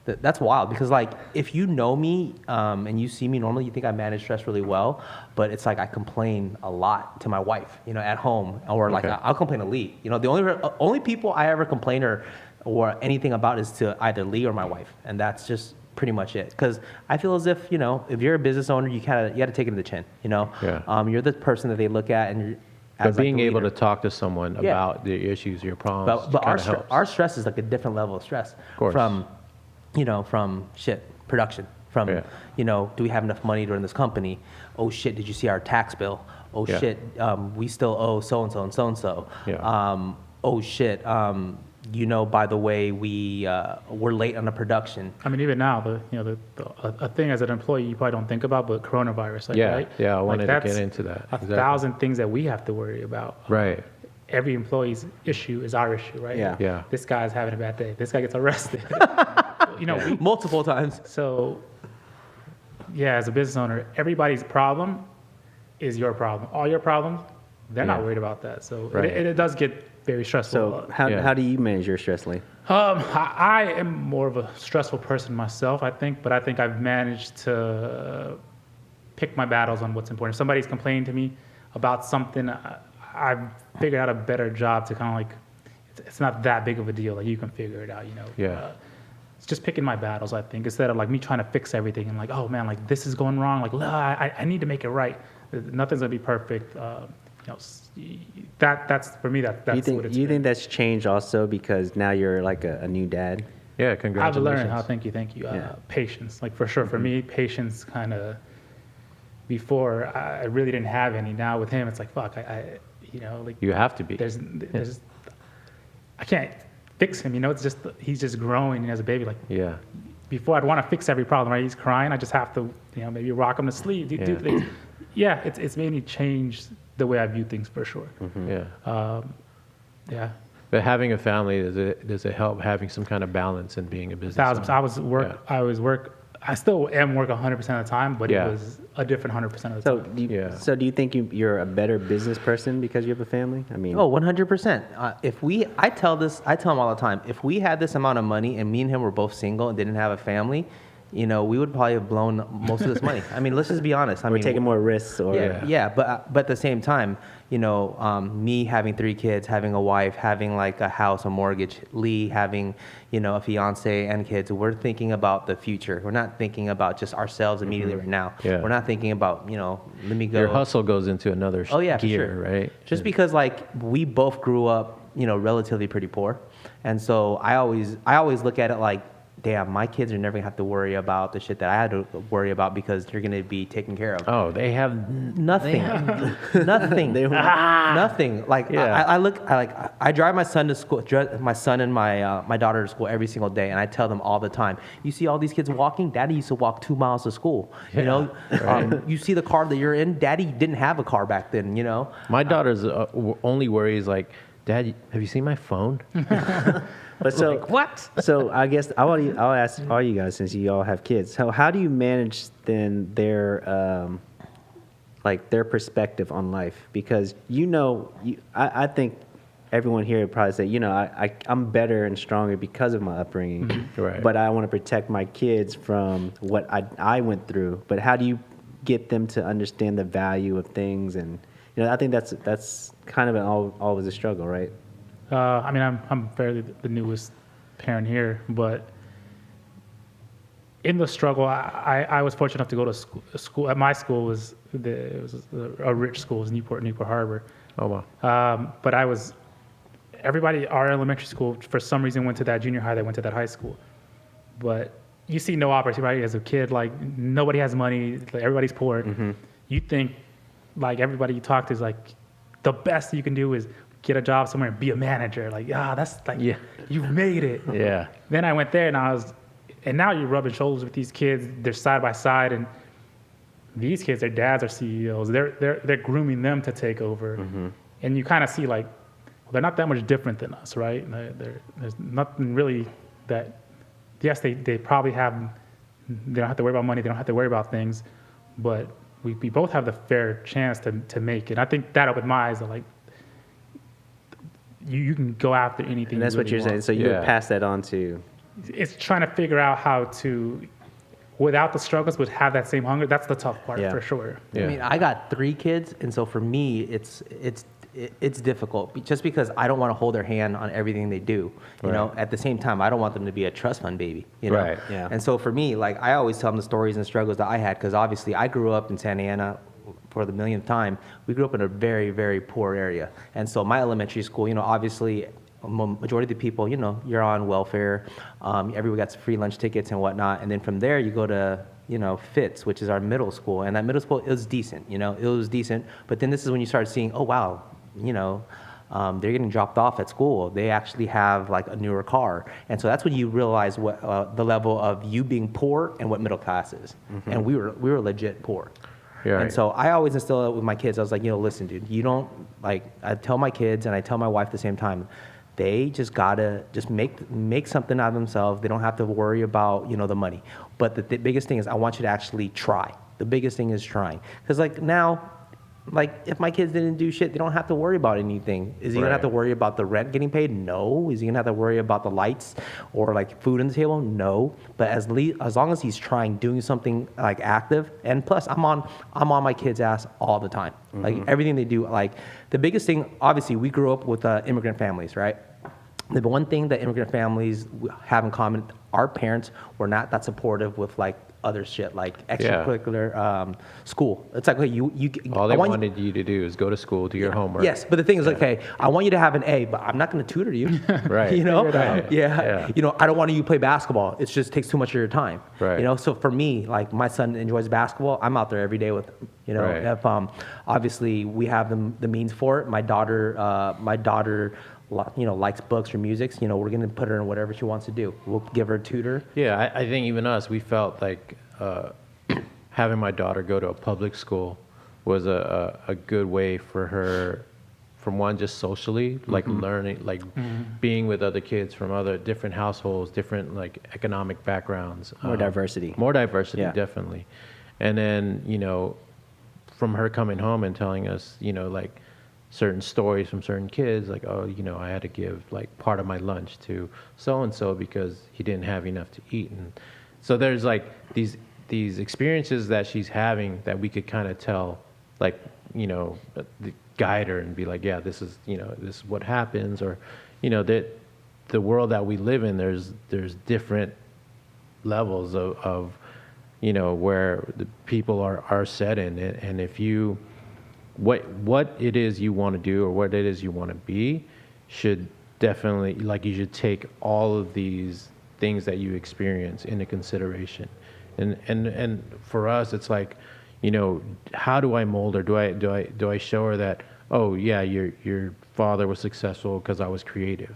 [SPEAKER 3] that's wild, because like if you know me and you see me normally, you think I manage stress really well, but it's like I complain a lot to my wife, at home, or like
[SPEAKER 1] Okay.
[SPEAKER 3] I'll complain to Lee. The only people I ever complain or anything about is to either Lee or my wife, and that's just pretty much it. Because I feel as if if you're a business owner, you got to take it to the chin.
[SPEAKER 1] Yeah.
[SPEAKER 3] You're the person that they look at, and
[SPEAKER 1] But
[SPEAKER 3] as like,
[SPEAKER 1] being
[SPEAKER 3] the
[SPEAKER 1] able
[SPEAKER 3] leader.
[SPEAKER 1] to talk to someone
[SPEAKER 3] Yeah.
[SPEAKER 1] about the issues, your problems,
[SPEAKER 3] But
[SPEAKER 1] kind of helps.
[SPEAKER 3] our stress is like a different level of stress
[SPEAKER 1] course.
[SPEAKER 3] from, from production, from,
[SPEAKER 1] Yeah.
[SPEAKER 3] do we have enough money to run this company? Oh shit, did you see our tax bill? Oh
[SPEAKER 1] Yeah.
[SPEAKER 3] shit, we still owe so-and-so and so-and-so.
[SPEAKER 1] Yeah.
[SPEAKER 3] Oh shit, by the way, we're late on the production.
[SPEAKER 4] I mean, even now, a thing as an employee you probably don't think about, but coronavirus, like,
[SPEAKER 1] Yeah,
[SPEAKER 4] right?
[SPEAKER 1] yeah, I
[SPEAKER 4] Like,
[SPEAKER 1] wanted to
[SPEAKER 4] that's
[SPEAKER 1] get into that.
[SPEAKER 4] A
[SPEAKER 1] Exactly.
[SPEAKER 4] thousand things that we have to worry about.
[SPEAKER 1] Right.
[SPEAKER 4] Every employee's issue is our issue, right?
[SPEAKER 2] Yeah.
[SPEAKER 1] Yeah.
[SPEAKER 4] This guy's having a bad day. This guy gets arrested. we,
[SPEAKER 3] Multiple times.
[SPEAKER 4] so, yeah, as a business owner, everybody's problem is your problem. All your problems, they're not
[SPEAKER 1] Yeah.
[SPEAKER 4] worried about that. So
[SPEAKER 1] Right.
[SPEAKER 4] it does get very stressful.
[SPEAKER 2] So how,
[SPEAKER 1] Yeah.
[SPEAKER 2] how do you manage your stress, Lee?
[SPEAKER 4] I am more of a stressful person myself, I think, but I think I've managed to pick my battles on what's important. If somebody's complaining to me about something, I've figured out a better job to kind of like, it's not that big of a deal. Like, you can figure it out,
[SPEAKER 1] Yeah.
[SPEAKER 4] It's just picking my battles, I think, instead of like me trying to fix everything and like, oh man, like this is going wrong. Like, I need to make it right. Nothing's gonna be perfect. That's for me. That's
[SPEAKER 2] Do you think
[SPEAKER 4] what it's
[SPEAKER 2] you
[SPEAKER 4] been.
[SPEAKER 2] think that's changed also because now you're like a new dad?
[SPEAKER 1] Yeah,
[SPEAKER 4] I've
[SPEAKER 1] congratulations.
[SPEAKER 4] learned how. Thank you.
[SPEAKER 2] Yeah.
[SPEAKER 4] Patience, like for sure. For me, patience kind of. Before I really didn't have any. Now with him, it's like fuck. Like
[SPEAKER 1] You have to be.
[SPEAKER 4] there's I can't fix him. It's just he's just growing as a baby. Like
[SPEAKER 1] Yeah.
[SPEAKER 4] before, I'd want to fix every problem. Right? He's crying. I just have to maybe rock him to sleep. Do
[SPEAKER 1] Yeah.
[SPEAKER 4] things. Yeah, it's made me change the way I view things for sure.
[SPEAKER 1] Yeah.
[SPEAKER 4] Yeah.
[SPEAKER 1] But having a family, does it help having some kind of balance in being a business
[SPEAKER 4] Thousands.
[SPEAKER 1] owner?
[SPEAKER 4] I still am work 100% of the time, but
[SPEAKER 1] Yeah.
[SPEAKER 4] it was a different 100% of the
[SPEAKER 2] So
[SPEAKER 4] time.
[SPEAKER 2] do you,
[SPEAKER 1] Yeah.
[SPEAKER 2] so do you think you're a better business person because you have a family? I mean,
[SPEAKER 3] Oh, 100%. I tell him all the time, if we had this amount of money and me and him were both single and didn't have a family, we would probably have blown most of this money. I mean, let's just be honest.
[SPEAKER 2] we're taking more risks, or
[SPEAKER 3] Yeah, but at the same time, me having 3 kids, having a wife, having like a house, a mortgage, Lee having, a fiance and kids, we're thinking about the future. We're not thinking about just ourselves immediately right now.
[SPEAKER 1] Yeah.
[SPEAKER 3] We're not thinking about, let me go.
[SPEAKER 1] Your hustle goes into another
[SPEAKER 3] Oh yeah,
[SPEAKER 1] gear,
[SPEAKER 3] for sure.
[SPEAKER 1] right?
[SPEAKER 3] Just because like we both grew up, relatively pretty poor, and so I always look at it like, damn, my kids are never gonna have to worry about the shit that I had to worry about because they're gonna be taken care of.
[SPEAKER 1] Oh, they have
[SPEAKER 3] Nothing, nothing, nothing. Like
[SPEAKER 1] Yeah.
[SPEAKER 3] I drive my son to school, my son and my daughter to school every single day, and I tell them all the time. You see all these kids walking? Daddy used to walk 2 miles to school. You see the car that you're in? Daddy didn't have a car back then.
[SPEAKER 1] My daughter's only worry is like, Dad, have you seen my phone?
[SPEAKER 2] But so
[SPEAKER 3] What?
[SPEAKER 2] So I guess I'll ask all you guys, since you all have kids. So how do you manage then their their perspective on life? Because I think everyone here would probably say, I'm better and stronger because of my upbringing.
[SPEAKER 1] Right.
[SPEAKER 2] But I want to protect my kids from what I went through. But how do you get them to understand the value of things? And I think that's kind of always a struggle, right?
[SPEAKER 4] I mean, I'm fairly the newest parent here, but in the struggle, I was fortunate enough to go to school. At my school was a rich school, it was Newport Harbor.
[SPEAKER 1] Oh, wow.
[SPEAKER 4] But our elementary school, for some reason, went to that junior high, they went to that high school. But you see no opportunity, right? As a kid, like nobody has money, like, everybody's poor.
[SPEAKER 2] Mm-hmm.
[SPEAKER 4] You think like everybody you talk to is like, the best you can do is get a job somewhere and be a manager. Like, that's like,
[SPEAKER 1] Yeah.
[SPEAKER 4] you've made it.
[SPEAKER 1] Yeah.
[SPEAKER 4] Then I went there and now you're rubbing shoulders with these kids. They're side by side, and these kids, their dads are CEOs. They're grooming them to take over.
[SPEAKER 2] Mm-hmm.
[SPEAKER 4] And you kind of see like, well, they're not that much different than us, right? There's nothing really that, yes, they probably they don't have to worry about money. They don't have to worry about things, but we both have the fair chance to make it. I think that opened my eyes that like, you can go after anything.
[SPEAKER 2] And that's
[SPEAKER 4] you
[SPEAKER 2] what
[SPEAKER 4] really
[SPEAKER 2] you're saying.
[SPEAKER 4] want.
[SPEAKER 2] So you
[SPEAKER 1] Yeah.
[SPEAKER 2] would pass that on to.
[SPEAKER 4] It's trying to figure out how to, without the struggles, but have that same hunger. That's the tough part
[SPEAKER 2] Yeah.
[SPEAKER 4] for sure.
[SPEAKER 1] Yeah.
[SPEAKER 3] I mean, I got 3 kids, and so for me, it's difficult just because I don't want to hold their hand on everything they do. At the same time, I don't want them to be a trust fund baby.
[SPEAKER 1] Right.
[SPEAKER 2] Yeah.
[SPEAKER 3] And so for me, like I always tell them the stories and struggles that I had because obviously I grew up in Santa Ana, for the millionth time, we grew up in a very, very poor area. And so my elementary school, obviously, majority of the people, you're on welfare. Everyone gets free lunch tickets and whatnot. And then from there, you go to, Fitz, which is our middle school. And that middle school is decent, it was decent. But then this is when you start seeing, oh, wow, they're getting dropped off at school. They actually have like a newer car. And so that's when you realize what the level of you being poor and what middle class is. And we were legit poor.
[SPEAKER 1] Yeah,
[SPEAKER 3] and so I always instill it with my kids. I was like, listen, dude, you don't, like, I tell my kids and I tell my wife at the same time, they just gotta just make something out of themselves. They don't have to worry about, the money. But the biggest thing is I want you to actually try. The biggest thing is trying. Because like now, like if my kids didn't do shit, they don't have to worry about anything. Is he gonna have to worry about the rent getting paid? No. Is he gonna have to worry about the lights or like food on the table? No. But as long as he's trying, doing something like active, and plus I'm on my kids' ass all the time. Like everything they do. Like the biggest thing, obviously, we grew up with immigrant families, right? The one thing that immigrant families have in common, our parents were not that supportive with like other shit like extracurricular school. It's like, okay,
[SPEAKER 1] all they wanted you to do is go to school, do your homework.
[SPEAKER 3] Yes, but the thing is, okay, I want you to have an A, but I'm not going to tutor you.
[SPEAKER 1] Right.
[SPEAKER 3] Right. Yeah. I don't want you to play basketball. It just takes too much of your time.
[SPEAKER 1] Right.
[SPEAKER 3] So for me, like my son enjoys basketball. I'm out there every day with him.
[SPEAKER 1] Right.
[SPEAKER 3] If obviously we have the means for it. My daughter likes books or music. We're going to put her in whatever she wants to do. We'll give her a tutor.
[SPEAKER 1] Yeah, I think even us, we felt like having my daughter go to a public school was a good way for her, from one, just socially, like learning, like being with other kids from other different households, different like economic backgrounds.
[SPEAKER 2] More diversity.
[SPEAKER 1] More diversity,
[SPEAKER 2] Yeah.
[SPEAKER 1] definitely. And then, from her coming home and telling us, like, certain stories from certain kids, like, oh, I had to give like part of my lunch to so-and-so because he didn't have enough to eat. And so there's like these experiences that she's having that we could kind of tell, like, guide her and be like, yeah, this is what happens, or, that the world that we live in, there's different levels of where the people are set in it. And if you, what it is you want to do or what it is you want to be should definitely, like, you should take all of these things that you experience into consideration. And for us, it's like, how do I mold her? Do I show her that, oh yeah, your father was successful because I was creative,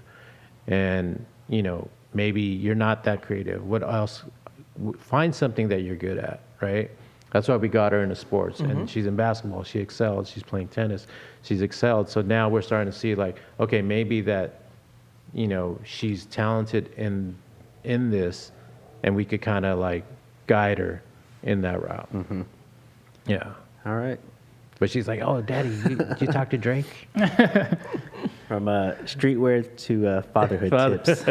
[SPEAKER 1] and maybe you're not that creative. What else? Find something that you're good at, right? That's why we got her into sports, and she's in basketball. She excelled. She's playing tennis. She's excelled. So now we're starting to see, like, okay, maybe that, she's talented in this, and we could kind of like guide her in that route. Yeah.
[SPEAKER 2] All right.
[SPEAKER 1] But she's like, oh, Daddy, did you talk to Drake?
[SPEAKER 2] From streetwear to fatherhood tips.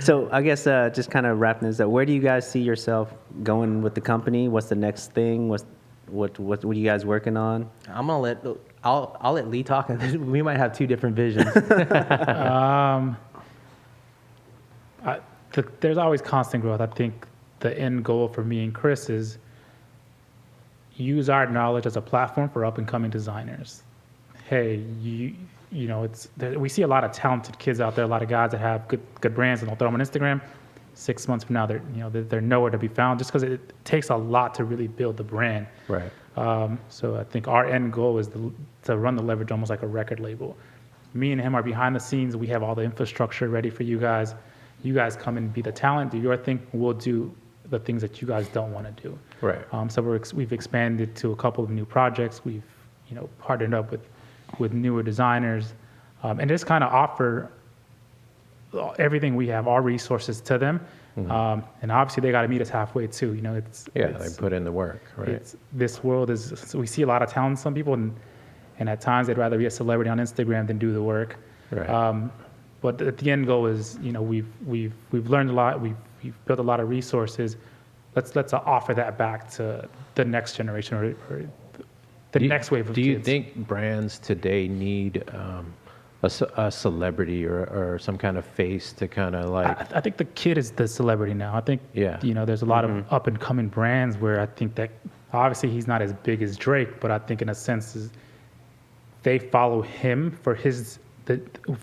[SPEAKER 2] So I guess just kind of wrapping this up, where do you guys see yourself going with the company? What's the next thing? What are you guys working on?
[SPEAKER 3] I'll let Lee talk. We might have two different visions.
[SPEAKER 4] There's always constant growth. I think the end goal for me and Chris is use our knowledge as a platform for up and coming designers. Hey, we see a lot of talented kids out there, a lot of guys that have good brands, and they'll throw them on Instagram. 6 months from now, they're nowhere to be found, just because it takes a lot to really build the brand.
[SPEAKER 1] Right.
[SPEAKER 4] So I think our end goal is to run the Leverage almost like a record label. Me and him are behind the scenes. We have all the infrastructure ready for you guys. You guys come and be the talent, do your thing. We'll do the things that you guys don't want to do.
[SPEAKER 1] Right.
[SPEAKER 4] So we've expanded to a couple of new projects. We've partnered up with newer designers, and just kind of offer everything we have, our resources to them. And obviously they got to meet us halfway too.
[SPEAKER 1] They put in the work, right?
[SPEAKER 4] This world is, we see a lot of talent in some people, and at times they'd rather be a celebrity on Instagram than do the work.
[SPEAKER 1] Right.
[SPEAKER 4] But the end goal is, we've learned a lot. We've built a lot of resources. Let's offer that back to the next generation or the next wave of kids.
[SPEAKER 1] Do you think brands today need a celebrity or some kind of face to kind of like,
[SPEAKER 4] I think the kid is the celebrity now. I think,
[SPEAKER 1] Yeah.
[SPEAKER 4] there's a lot of up and coming brands where I think that obviously he's not as big as Drake, but I think in a sense they follow him for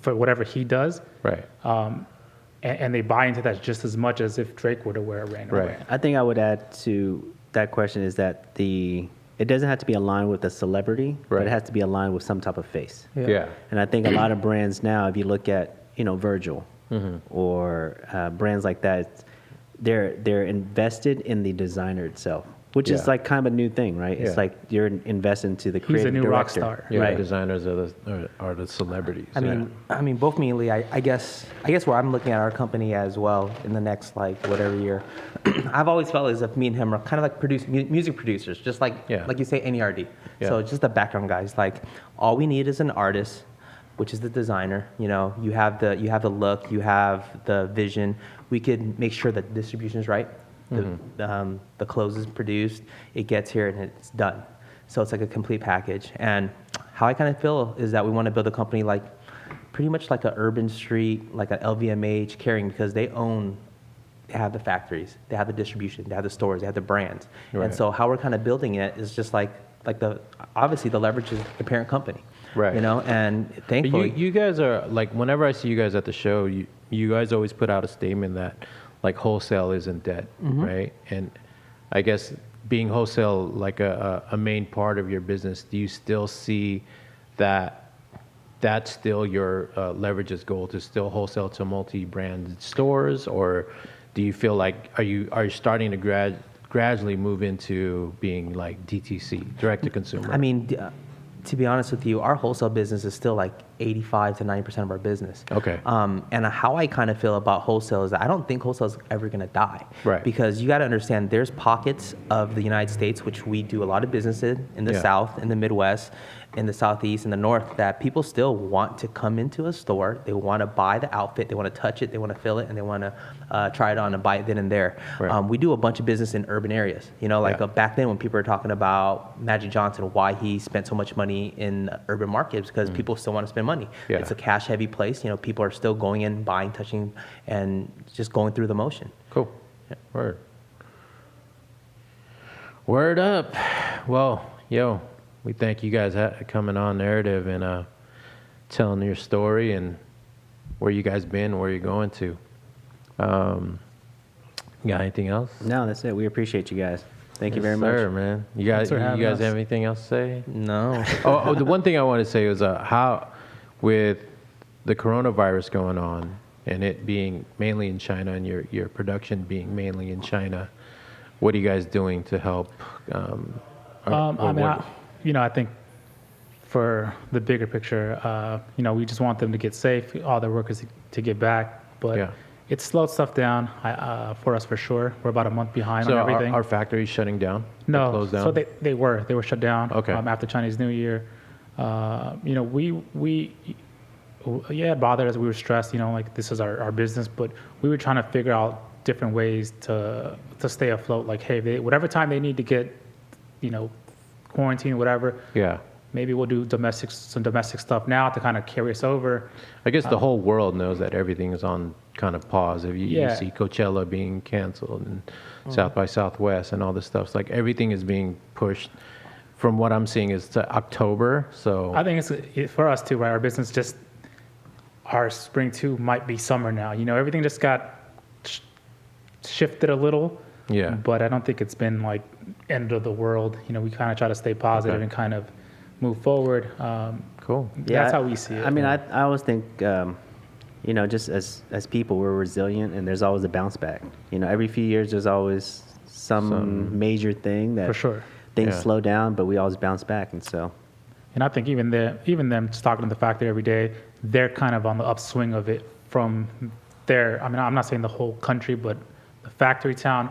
[SPEAKER 4] for whatever he does.
[SPEAKER 1] right.
[SPEAKER 4] And they buy into that just as much as if Drake were to wear a random
[SPEAKER 1] Right.
[SPEAKER 4] brand.
[SPEAKER 2] I think I would add to that question is that it doesn't have to be aligned with a celebrity, but
[SPEAKER 1] Right.
[SPEAKER 2] it has to be aligned with some type of face.
[SPEAKER 1] Yeah.
[SPEAKER 2] And I think a lot of brands now, if you look at, Virgil or brands like that, they're invested in the designer itself, which
[SPEAKER 1] Yeah.
[SPEAKER 2] is like kind of a new thing, right?
[SPEAKER 1] Yeah.
[SPEAKER 2] It's like you're invested into the
[SPEAKER 4] He's a
[SPEAKER 2] creative
[SPEAKER 4] new rock
[SPEAKER 2] director.
[SPEAKER 4] star.
[SPEAKER 1] Yeah,
[SPEAKER 2] Right.
[SPEAKER 1] designers are the celebrities.
[SPEAKER 3] I mean, both me and Lee. I guess where I'm looking at our company as well in the next like whatever year, I've always felt as if me and him are kind of like music producers, just like
[SPEAKER 1] Yeah.
[SPEAKER 3] like you say NERD.
[SPEAKER 1] Yeah.
[SPEAKER 3] So just the background guys. Like all we need is an artist, which is the designer. You have the look, you have the vision. We could make sure that distribution is right. The clothes is produced, it gets here, and it's done. So it's like a complete package. And how I kind of feel is that we want to build a company like pretty much like an Urban Street, like an LVMH, Kering, because they have the factories, they have the distribution, they have the stores, they have the brands.
[SPEAKER 1] Right.
[SPEAKER 3] And so how we're kind of building it is just like obviously the leverage is the parent company.
[SPEAKER 1] Right.
[SPEAKER 3] And
[SPEAKER 1] But
[SPEAKER 3] thankfully.
[SPEAKER 1] you guys are like, whenever I see you guys at the show, you guys always put out a statement that like wholesale isn't dead, right? And I guess being wholesale like a main part of your business, do you still see that that's still your leverage's goal, to still wholesale to multi-branded stores, or do you feel like are you starting to gradually move into being like DTC, direct to consumer?
[SPEAKER 3] I mean, to be honest with you, our wholesale business is still like 85 to 90% of our business.
[SPEAKER 1] Okay.
[SPEAKER 3] And how I kind of feel about wholesale is that I don't think wholesale is ever going to die.
[SPEAKER 1] Right.
[SPEAKER 3] Because you got to understand there's pockets of the United States, which we do a lot of business in the
[SPEAKER 1] Yeah.
[SPEAKER 3] South, in the Midwest, in the Southeast, in the North, that people still want to come into a store. They want to buy the outfit. They want to touch it. They want to feel it. And they want to try it on and buy it then and there.
[SPEAKER 1] Right.
[SPEAKER 3] We do a bunch of business in urban areas. Like
[SPEAKER 1] Yeah.
[SPEAKER 3] back then when people were talking about Magic Johnson, why he spent so much money in urban markets, because people still want to spend money.
[SPEAKER 1] Yeah.
[SPEAKER 3] It's a cash heavy place. People are still going in, buying, touching, and just going through the motion.
[SPEAKER 1] Cool. Word up. Well, we thank you guys coming on Narrative and telling your story and where you guys been, where you're going to. You got anything else?
[SPEAKER 2] No, that's it. We appreciate you guys. Thank you very
[SPEAKER 1] Yes,
[SPEAKER 2] much.
[SPEAKER 1] sir, man. You guys,
[SPEAKER 4] Thanks for having
[SPEAKER 1] have
[SPEAKER 4] us.
[SPEAKER 1] anything else to say?
[SPEAKER 3] No.
[SPEAKER 1] The one thing I want to say was how, with the coronavirus going on and it being mainly in China and your production being mainly in China, what are you guys doing to help?
[SPEAKER 4] I think for the bigger picture, we just want them to get safe, all their workers to get back. But
[SPEAKER 1] Yeah.
[SPEAKER 4] it slowed stuff down for us for sure. We're about a month behind
[SPEAKER 1] So
[SPEAKER 4] on everything.
[SPEAKER 1] our factories shutting down? They're
[SPEAKER 4] No,
[SPEAKER 1] closed down?
[SPEAKER 4] so they were shut down.
[SPEAKER 1] Okay.
[SPEAKER 4] After Chinese New Year, it bothered us. We were stressed. Like this is our business, but we were trying to figure out different ways to stay afloat. Like, hey, whatever time they need to get, quarantine, whatever.
[SPEAKER 1] Yeah.
[SPEAKER 4] Maybe we'll do some domestic stuff now to kind of carry us over.
[SPEAKER 1] I guess the whole world knows that everything is on kind of pause. If you
[SPEAKER 4] Yeah.
[SPEAKER 1] see Coachella being canceled and South by Southwest and all this stuff, it's like everything is being pushed. From what I'm seeing, is to October. So
[SPEAKER 4] I think it's for us too, right? Our business our spring too might be summer now. Everything just got shifted a little.
[SPEAKER 1] Yeah.
[SPEAKER 4] But I don't think it's been like end of the world. We kind of try to stay positive
[SPEAKER 1] Okay.
[SPEAKER 4] and kind of move forward.
[SPEAKER 1] Cool.
[SPEAKER 4] That's how we see it.
[SPEAKER 2] I mean, I always think, just as people, we're resilient, and there's always a bounce back. Every few years, there's always some major thing that
[SPEAKER 4] For sure.
[SPEAKER 2] things
[SPEAKER 1] Yeah.
[SPEAKER 2] slow down, but we always bounce back, and so.
[SPEAKER 4] And I think even them just talking to the factory every day, they're kind of on the upswing of it from there. I mean, I'm not saying the whole country, but the factory town.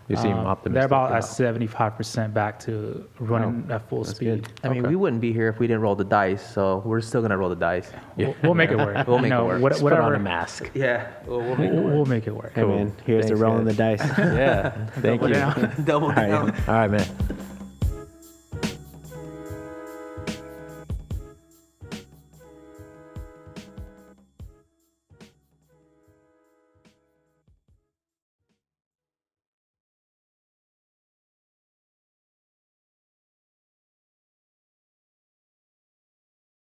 [SPEAKER 1] You seem optimistic.
[SPEAKER 4] They're about
[SPEAKER 1] about
[SPEAKER 4] at 75% back to running at full speed.
[SPEAKER 2] good.
[SPEAKER 3] I mean, we wouldn't be here if we didn't roll the dice, so we're still going to roll the dice.
[SPEAKER 4] We'll make it work.
[SPEAKER 3] We'll make it work.
[SPEAKER 2] Just put on
[SPEAKER 4] Whatever.
[SPEAKER 2] a mask.
[SPEAKER 3] Yeah, we'll make it work.
[SPEAKER 4] We'll make it work.
[SPEAKER 2] Hey, man, here's
[SPEAKER 1] Thanks,
[SPEAKER 2] the rolling
[SPEAKER 1] guys.
[SPEAKER 2] the dice.
[SPEAKER 1] Yeah. Thank
[SPEAKER 4] Double
[SPEAKER 1] you.
[SPEAKER 4] down.
[SPEAKER 3] Double down.
[SPEAKER 1] All right, man.